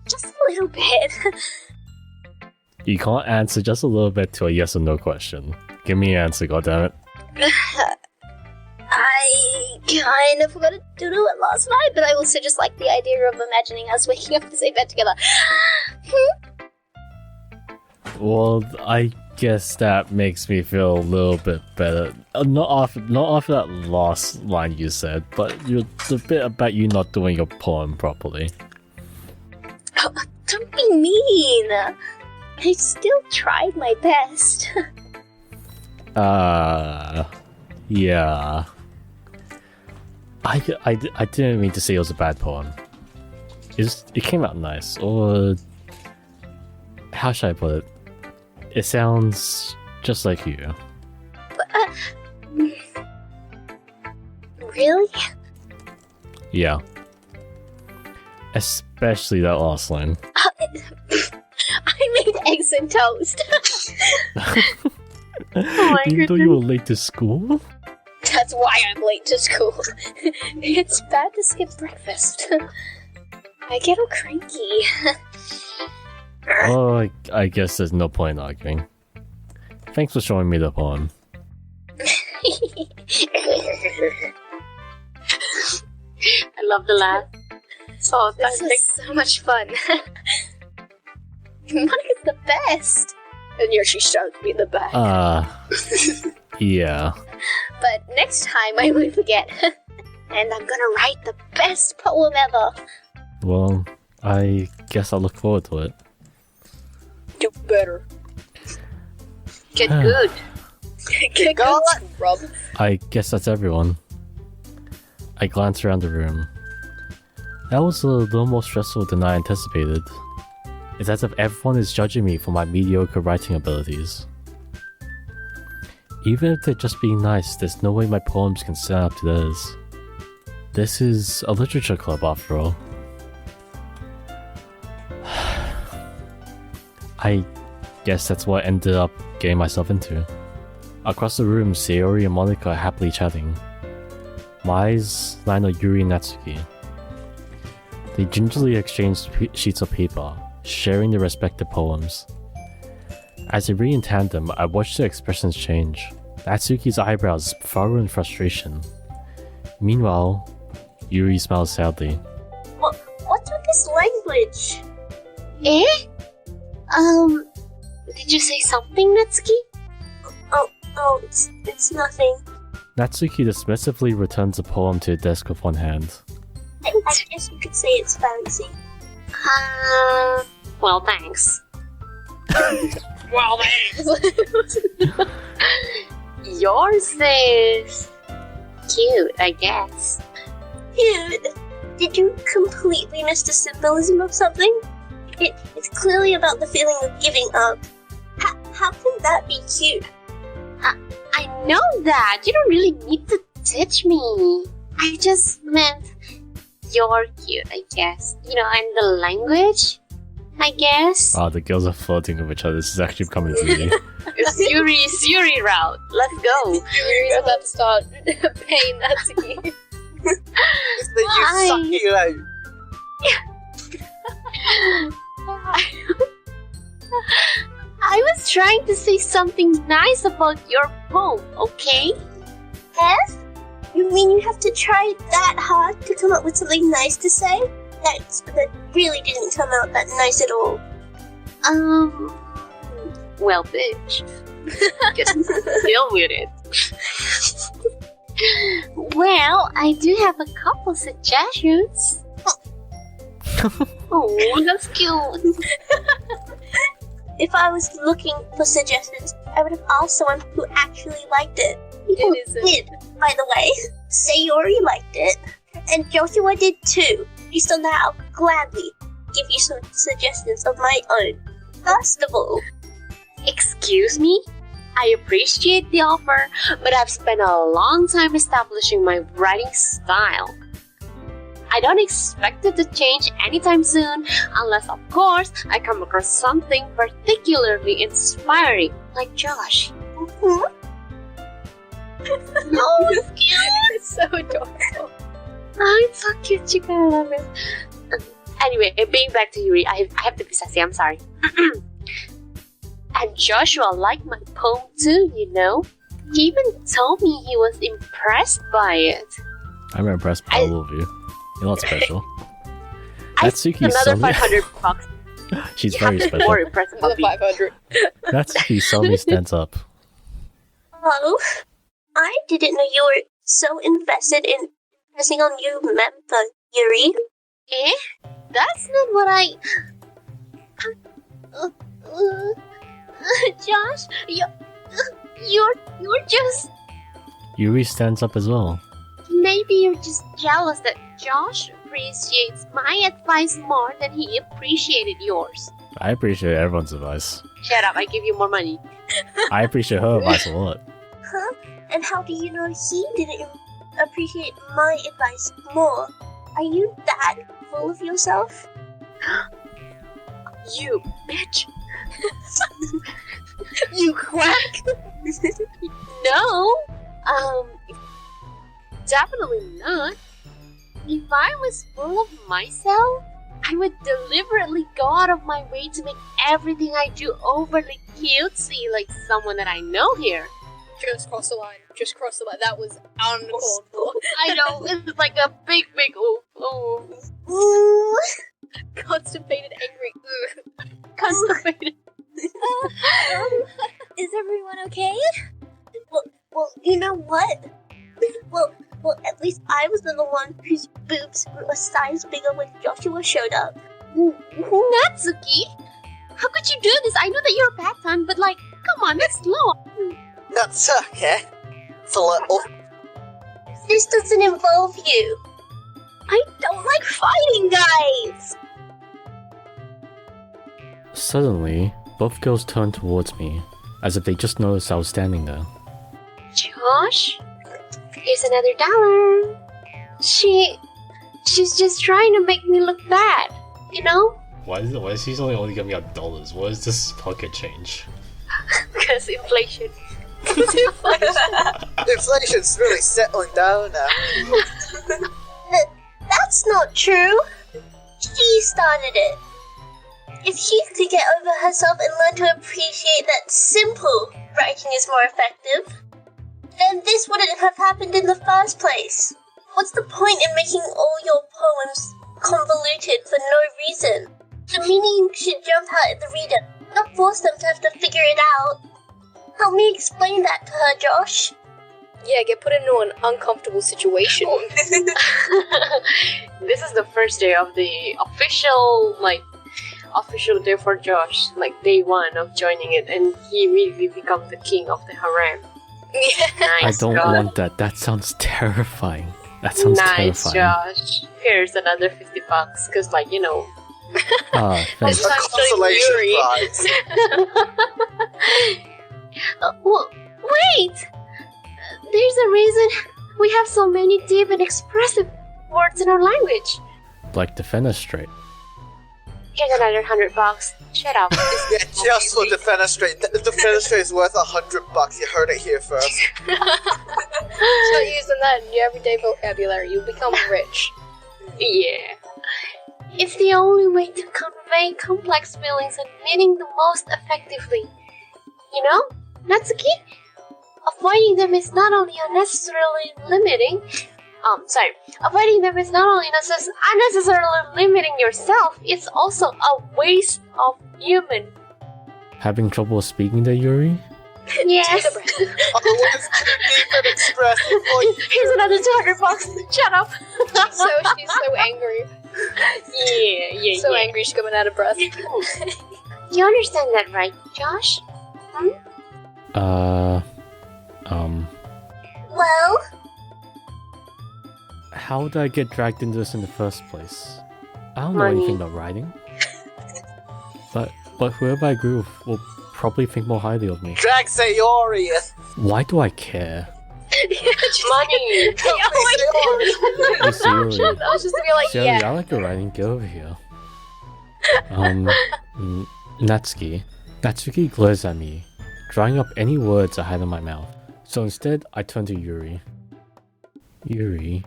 Just a little bit. You can't answer just a little bit to a yes or no question. Give me an answer, goddammit. I kind of forgot to do it last night, but I also just like the idea of imagining us waking up in the same bed together. Well, I guess that makes me feel a little bit better. Not after that last line you said, but the bit about you not doing your poem properly. Oh, don't be mean. I still tried my best. Yeah. I didn't mean to say it was a bad poem. It came out nice, or how should I put it? It sounds just like you. Really? Yeah. Especially that last line. I made eggs and toast. Oh my Even though goodness. you were late to school? That's why I'm late to school. It's bad to skip breakfast. I get all cranky. Oh, I guess there's no point in arguing. Thanks for showing me the poem. I love the laugh. So This was so much fun. Monica's the best. And yet she shouts to be the best. Yeah. But next time I won't forget. And I'm gonna write the best poem ever. Well, I guess I'll look forward to it. Do better. get good. Get good, Rob. I guess that's everyone. I glanced around the room. That was a little more stressful than I anticipated. It's as if everyone is judging me for my mediocre writing abilities. Even if they're just being nice, there's no way my poems can stand up to theirs. This is a literature club after all. I guess that's what I ended up getting myself into. Across the room, Sayori and Monica are happily chatting. My eyes land on Yuri and Natsuki. They gingerly exchange sheets of paper, sharing their respective poems. As they read in tandem, I watch their expressions change. Natsuki's eyebrows furrow in frustration. Meanwhile, Yuri smiles sadly. What's with this language? Eh? Did you say something, Natsuki? Oh, it's nothing. Natsuki dismissively returns the poem to the desk with one hand. I guess you could say it's fancy. Well, thanks. Well, thanks. Yours is cute, I guess. Dude, did you completely miss the symbolism of something? It's clearly about the feeling of giving up. How can that be cute? I know that. You don't really need to teach me. I just meant you're cute, I guess. You know, and the language, I guess. Ah, the girls are flirting with each other. This is actually becoming easy. It's Yuri route. Let's go. Yuri's about to start paying Natsuki. It's the you suck you out. I was trying to say something nice about your poem, okay? F? You mean you have to try that hard to come up with something nice to say? That really didn't come out that nice at all. Well, bitch. Just deal with it. Well, I do have a couple suggestions. Oh, that's cute. If I was looking for suggestions, I would have asked someone who actually liked it. People did, by the way. Sayori liked it, and Joshua did too. So now I'll gladly give you some suggestions of my own. First of all, Excuse me? I appreciate the offer, but I've spent a long time establishing my writing style. I don't expect it to change anytime soon, unless, of course, I come across something particularly inspiring, like Josh. oh, it's cute. It's so adorable. Oh, it's so cute, Chika. I love it. Anyway, being back to Yuri, I have to be sassy, I'm sorry. And Joshua liked my poem too, you know. He even told me he was impressed by it. I'm impressed by all of you. You're not special. I Natsuki another suddenly... 500 bucks. She's You have very to be special. more impressed Another about me. 500. Natsuki suddenly stands up. Oh, I didn't know you were so invested in pressing on your member, Yuri. Eh? That's not what I... Josh, you're just... Yuri stands up as well. Maybe you're just jealous that Josh appreciates my advice more than he appreciated yours. I appreciate everyone's advice. Shut up, I give you more money. I appreciate her advice a lot. Huh? And how do you know he didn't appreciate my advice more? Are you that full of yourself? You bitch. You quack! No. Definitely not. If I was full of myself, I would deliberately go out of my way to make everything I do overly cutesy like someone that I know here. Just cross the line. Just cross the line. That was uncalled for. I know, it's like a big oof. Oh. Ooh. Constipated, angry. Constipated. Is everyone okay? Well, you know what? Well, at least I was the one whose boobs grew a size bigger when Joshua showed up. Natsuki? How could you do this? I know that you're a pattern, but like, come on, that's low. That's okay. It's a little. This doesn't involve you. I don't like fighting, guys! Suddenly, both girls turn towards me, as if they just noticed I was standing there. Josh? Here's another $1. She's just trying to make me look bad, you know? Why is he only giving me $1? What is this pocket change? Because inflation. Inflation's really settling down now. That's not true. She started it. If she could get over herself and learn to appreciate that simple writing is more effective, then this wouldn't have happened in the first place. What's the point in making all your poems convoluted for no reason? The meaning should jump out at the reader, not force them to have to figure it out. Help me explain that to her, Josh. Yeah, get put into an uncomfortable situation. This is the first day of the official day for Josh, like day 1 of joining it, and he really becomes the king of the harem. Yeah. Nice, I don't Josh. want that. That sounds terrifying. That sounds Nice, terrifying. Josh. Here's another $50, cause like, you know. Ah, thanks. A I'm consolation Yuri. prize. Well, wait! There's a reason we have so many deep and expressive words in our language. Like defenestrate. Here's another $100. Shut up. Yeah, just for defenestrate. The defenestrate is worth $100. You heard it here first. Start using that in your everyday vocabulary. You become rich. Yeah. It's the only way to convey complex feelings and meaning the most effectively. You know, Natsuki? Avoiding them is not only unnecessarily limiting. Avoiding them is not only unnecessarily limiting yourself, it's also a waste of human. Having trouble speaking there, Yuri? Yes. Take a breath. Always deep and expressive voice. Here's another $200. Shut up. She's so angry. Yeah. So angry she's coming out of breath. You understand that, right, Josh? Well, How did I get dragged into this in the first place? I don't know Money. anything about writing. But whoever I agree with will probably think more highly of me. Drag Sayori. Why do I care? Money. Hey, Sayori. I was just gonna be like, Sayori, yeah. I like your writing. Get over here. Natsuki glares at me, drawing up any words I had in my mouth. So instead, I turn to Yuri. Yuri.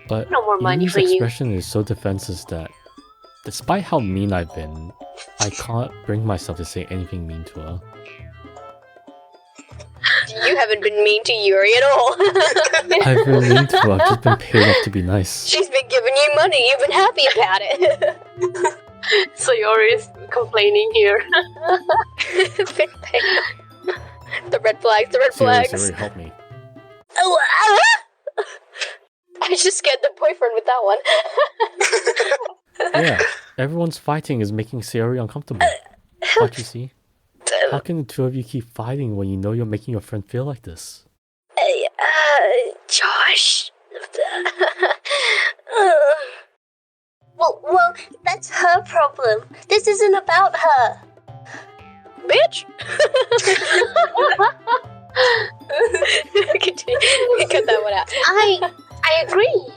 But No more money Yuri's for you. expression is so defensive that, despite how mean I've been, I can't bring myself to say anything mean to her. You haven't been mean to Yuri at all. I've been mean to her. I've just been paid off to be nice. She's been giving you money. You've been happy about it. So Yuri is complaining here. Been paid. The red flags. The red Sayori, flags. Sayori, help me. I just scared the boyfriend with that one. Yeah, everyone's fighting is making Sayori uncomfortable. Can't you see? How can the two of you keep fighting when you know you're making your friend feel like this? Josh. well, that's her problem. This isn't about her. Bitch. Continue. Cut that one out. I agree.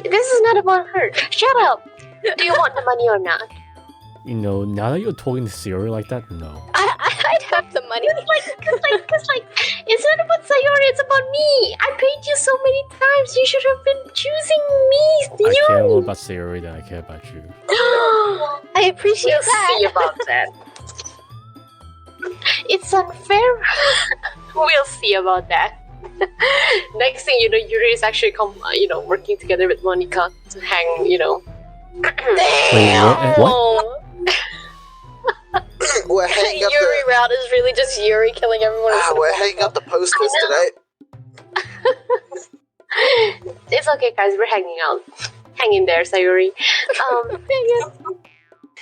This is not about her. Shut up. Do you want the money or not? You know, now that you're talking to Sayori like that, no. I'd have the money. Cause it's not about Sayori, it's about me. I paid you so many times. You should have been choosing me. I care more You. about Sayori than I care about you. I appreciate We'll that. see about that. It's unfair. We'll see about that. Next thing you know, Yuri is actually working together with Monica to hang, Wait, what? We're hanging up Yuri route is really just Yuri killing everyone. we're hanging up the posters today. It's okay, guys. We're hanging out. Hang in there, Sayuri.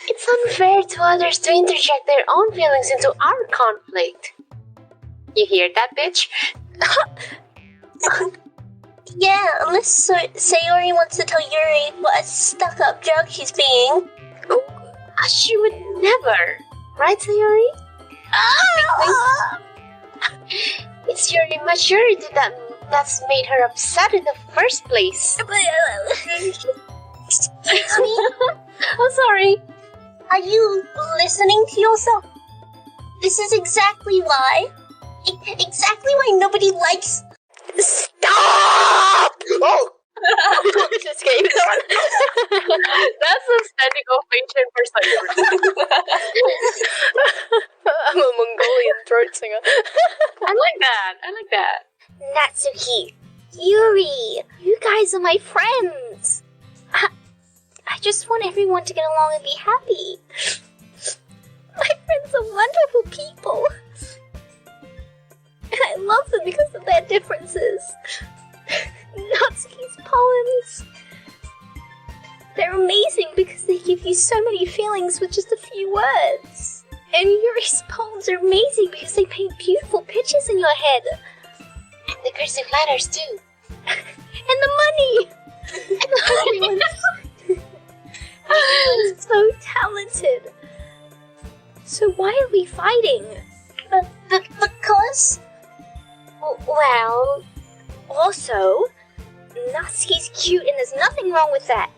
It's unfair to others to interject their own feelings into our conflict. You hear that, bitch? Yeah, unless Sayori wants to tell Yuri what a stuck-up jerk he's being. She would never. Right, Sayuri? It's your immaturity that's made her upset in the first place. Excuse me? I'm sorry. Are you listening to yourself? This is exactly why. Exactly why nobody likes. Stop! Oh! Just kidding. That's a standing ovation for Sayuri. I'm a Mongolian throat singer. I like that. Natsuki, Yuri, you guys are my friends. I just want everyone to get along and be happy. My friends are wonderful people. And I love them because of their differences. Natsuki's poems. They're amazing because they give you so many feelings with just a few words. And Yuri's poems are amazing because they paint beautiful pictures in your head. And the cursive letters too. And the money! And everyone's so talented. So why are we fighting? Because... Well... Also, Natsuki's cute and there's nothing wrong with that.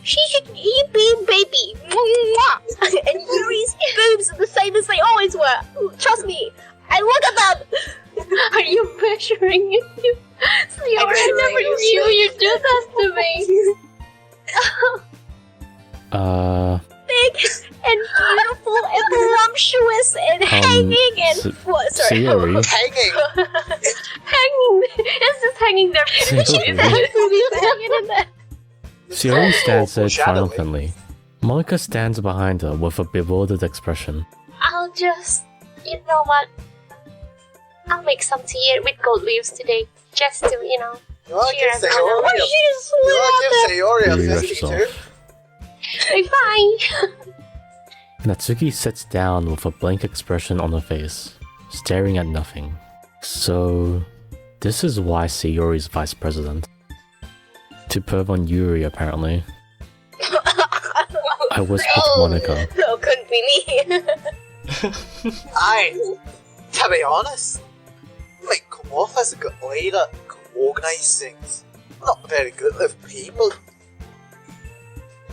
She should be a baby. And Yuri's boobs are the same as they always were. Trust me, I look at them. Are you measuring it? Sayuri, I never knew you'd do that to me. Big and beautiful and voluptuous and hanging and what? Sorry. Sayori. Hanging! Hanging. It's just hanging there. Hanging in there. Sayori stands there Foreshadowing. triumphantly. Monica stands behind her with a bewildered expression. I'll just You know what? I'll make some tea with gold leaves today, just to, You want to cheer give everyone up. Sayori a You 52? yourself. Hey, fine. Natsuki sits down with a blank expression on her face, staring at nothing. So, this is why Sayori's vice president. To perv on Yuri, apparently. I whispered to Monica. No, couldn't be me. To be honest, might come off as a good leader, can organise things. Not very good with people.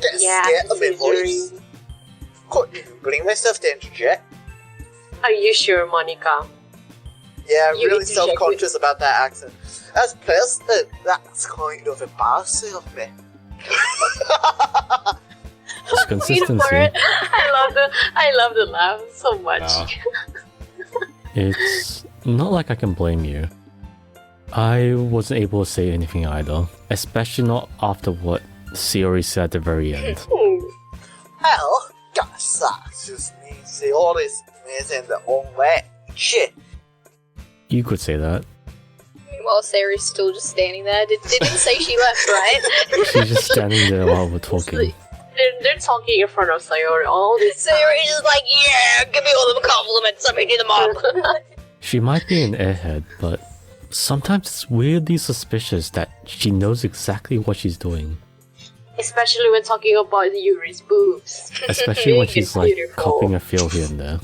Get scared of my voice. Couldn't even bring myself to interject. Are you sure, Monica? Yeah, I'm You really interject self-conscious about that accent. As president, that's kind of embarrassing of me. It's consistency. I love the laugh so much. Wow. It's not like I can blame you. I wasn't able to say anything either, especially not after what Sayori said at the very end. Hell, gosh, that just means they always is in their own way. Shit. You could say that. Meanwhile, Sayori's still just standing there. Didn't say she left, right? She's just standing there while we're talking. They're talking in front of Sayori all this time. Sayori's just like, yeah, give me all the compliments, I'm picking them up. She might be an airhead, but sometimes it's weirdly suspicious that she knows exactly what she's doing. Especially when talking about Yuri's boobs. Especially when It's she's like beautiful. copying a feel here and there.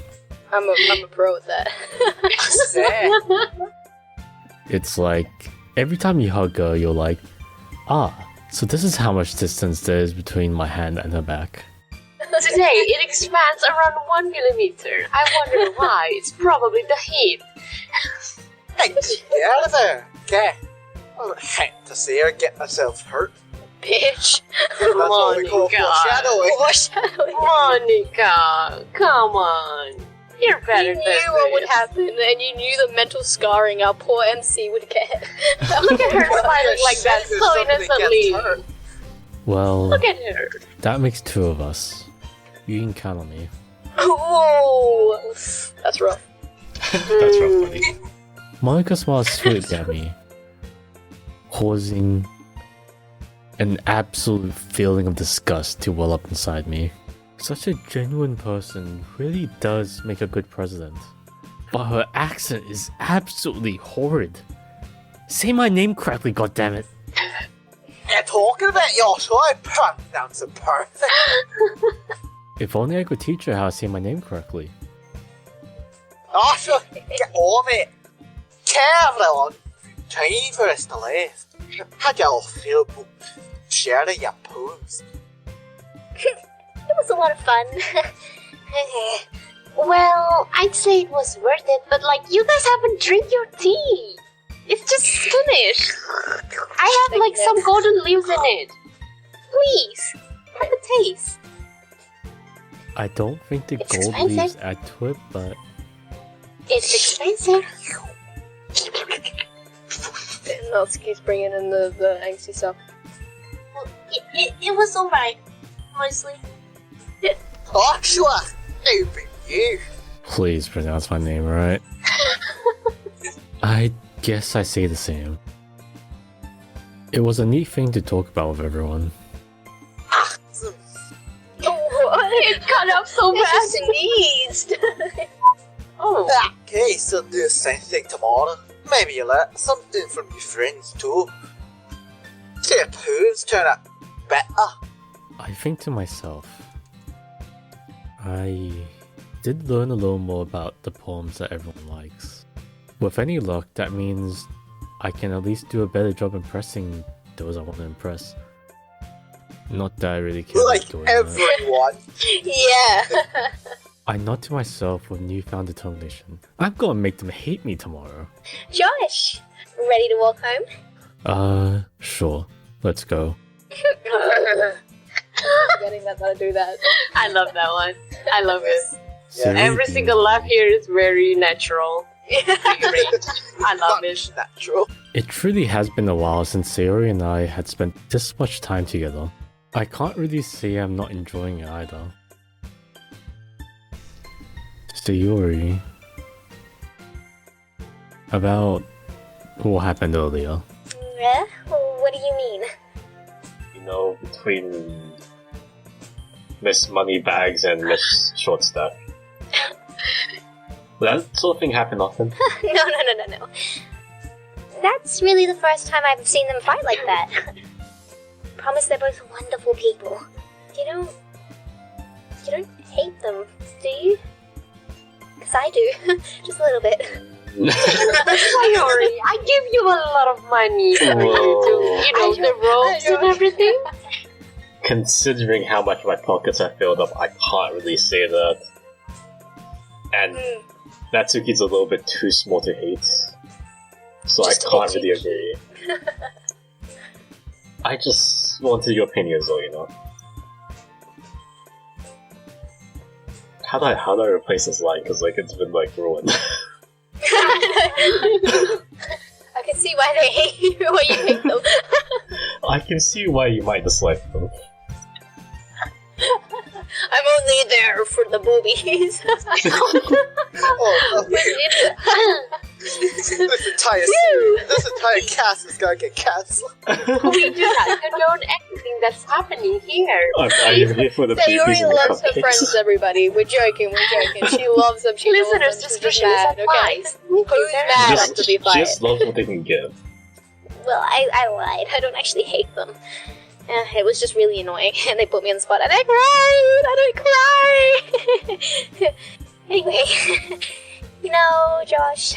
I'm a pro at that. It's like, every time you hug her, you're like, so this is how much distance there is between my hand and her back. Today, it expands around 1 millimeter. I wonder why. It's probably the heat. Hey, get out of there. Okay. I hate to see her get herself hurt. Bitch. That's what we call Monica. foreshadowing. Foreshadowing. Monica, come on. You're better You than knew what would this. happen, and you knew the mental scarring our poor MC would get. Look at her smiling like that Shit, so somebody gets innocently. hurt. Well, Look at her. that makes two of us. You can count on me. Ooh, that's rough. That's rough, buddy. Monica smiles sweetly at me, causing an absolute feeling of disgust to well up inside me. Such a genuine person really does make a good president. But her accent is absolutely horrid. Say my name correctly, goddammit. You're talking about your show, I pronounce it perfect. If only I could teach her how to say my name correctly. Oh, sure, get over it. Everyone, time for us to leave. How do you all feel about sharing your poems? It was a lot of fun. Well, I'd say it was worth it, but like, you guys haven't drank your tea. It's just finished. I have like some golden leaves in it. Please, have a taste. I don't think the It's gold expensive. leaves add to it, but It's expensive. Natsuki's bringing in the angsty stuff. Well, it was alright, honestly. Oh, sure, even you. please pronounce my name right. I guess I say the same. It was a neat thing to talk about with everyone. It cut up so It's fast. just sneezed. Oh, Okay, so do the same thing tomorrow. Maybe you learn something from your friends too. So your poems turn out better. I think to myself, I did learn a little more about the poems that everyone likes. With any luck, that means I can at least do a better job impressing those I want to impress. Not that I really care Like about doing that. everyone. Yeah. I nod to myself with newfound determination. I'm gonna make them hate me tomorrow. Josh, ready to walk home? Sure. Let's go. Forgetting that I do that. I love that one. I love it. Yeah. Every single laugh here is very natural. I love it. Much natural. It truly has been a while since Sayori and I had spent this much time together. I can't really say I'm not enjoying it either. Sayori, About what happened earlier. Yeah? What do you mean? You know, between Miss Moneybags and Miss Shortstaff. That sort of thing happen often. No. That's really the first time I've seen them fight like that. Promise they're both wonderful people. You don't hate them, do you? 'Cause I do. Just a little bit. Yuri, I give you a lot of money for you to, you know, the robes and everything. Considering how much my pockets are filled up, I can't really say that. And Natsuki's a little bit too small to hate. So Just I can't really agree. I just wanted your opinions though, you know. How do I replace this line? Because like it's been like ruined. I can see why they hate you, why you hate them. I can see why you might dislike them. I'm only there for the boobies. Oh, this entire cast is gonna get cancelled. We do not condone anything that's happening here. I am here for the Sayori babies and the loves her cupcakes. friends, everybody. We're joking. She loves them. She loves them. Listeners, She's just just release mad, a okay? fight. Who's mad Just, to be fired? just love what they can give. Well, I lied. I don't actually hate them. It was just really annoying, and they put me on the spot, and I cried! Anyway, you know, Josh,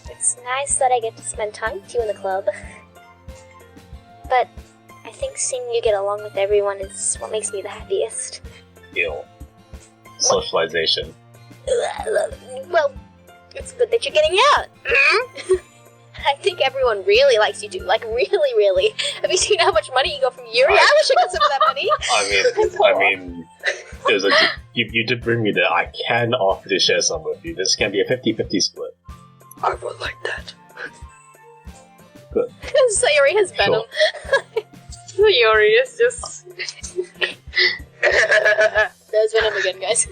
it's nice that I get to spend time with you in the club. But I think seeing you get along with everyone is what makes me the happiest. Ew. Socialization. Well, it's good that you're getting out. I think everyone really likes you too. Like, really, really. Have you seen how much money you got from Yuri? I wish I got some of that money. I mean, there's you did bring me there. I can offer to share some with you. This can be a 50-50 split. I would like that. Good. Sayori has venom. Yuri is just... There's venom again, guys.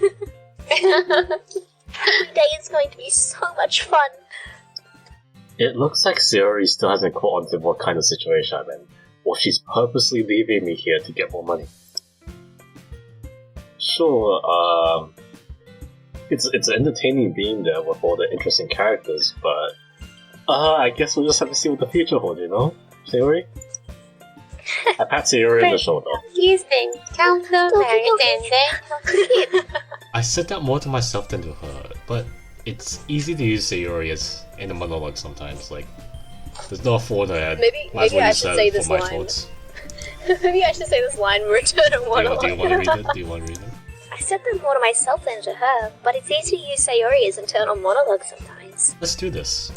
Every day is going to be so much fun. It looks like Sayori still hasn't caught on to what kind of situation I'm in, or she's purposely leaving me here to get more money. Sure, it's entertaining being there with all the interesting characters, but I guess we'll just have to see what the future holds, you know? Sayori? I pat Sayori on the shoulder. Confusing. Counter I said that more to myself than to her, but it's easy to use Sayori as in a monologue sometimes. Like, there's no thought that Maybe I should say this line. Maybe I should say this line in return of one. Do you want to read it? Do you want to read it? I said them more to myself than to her, but it's easy to use Sayori as internal monologue sometimes. Let's do this.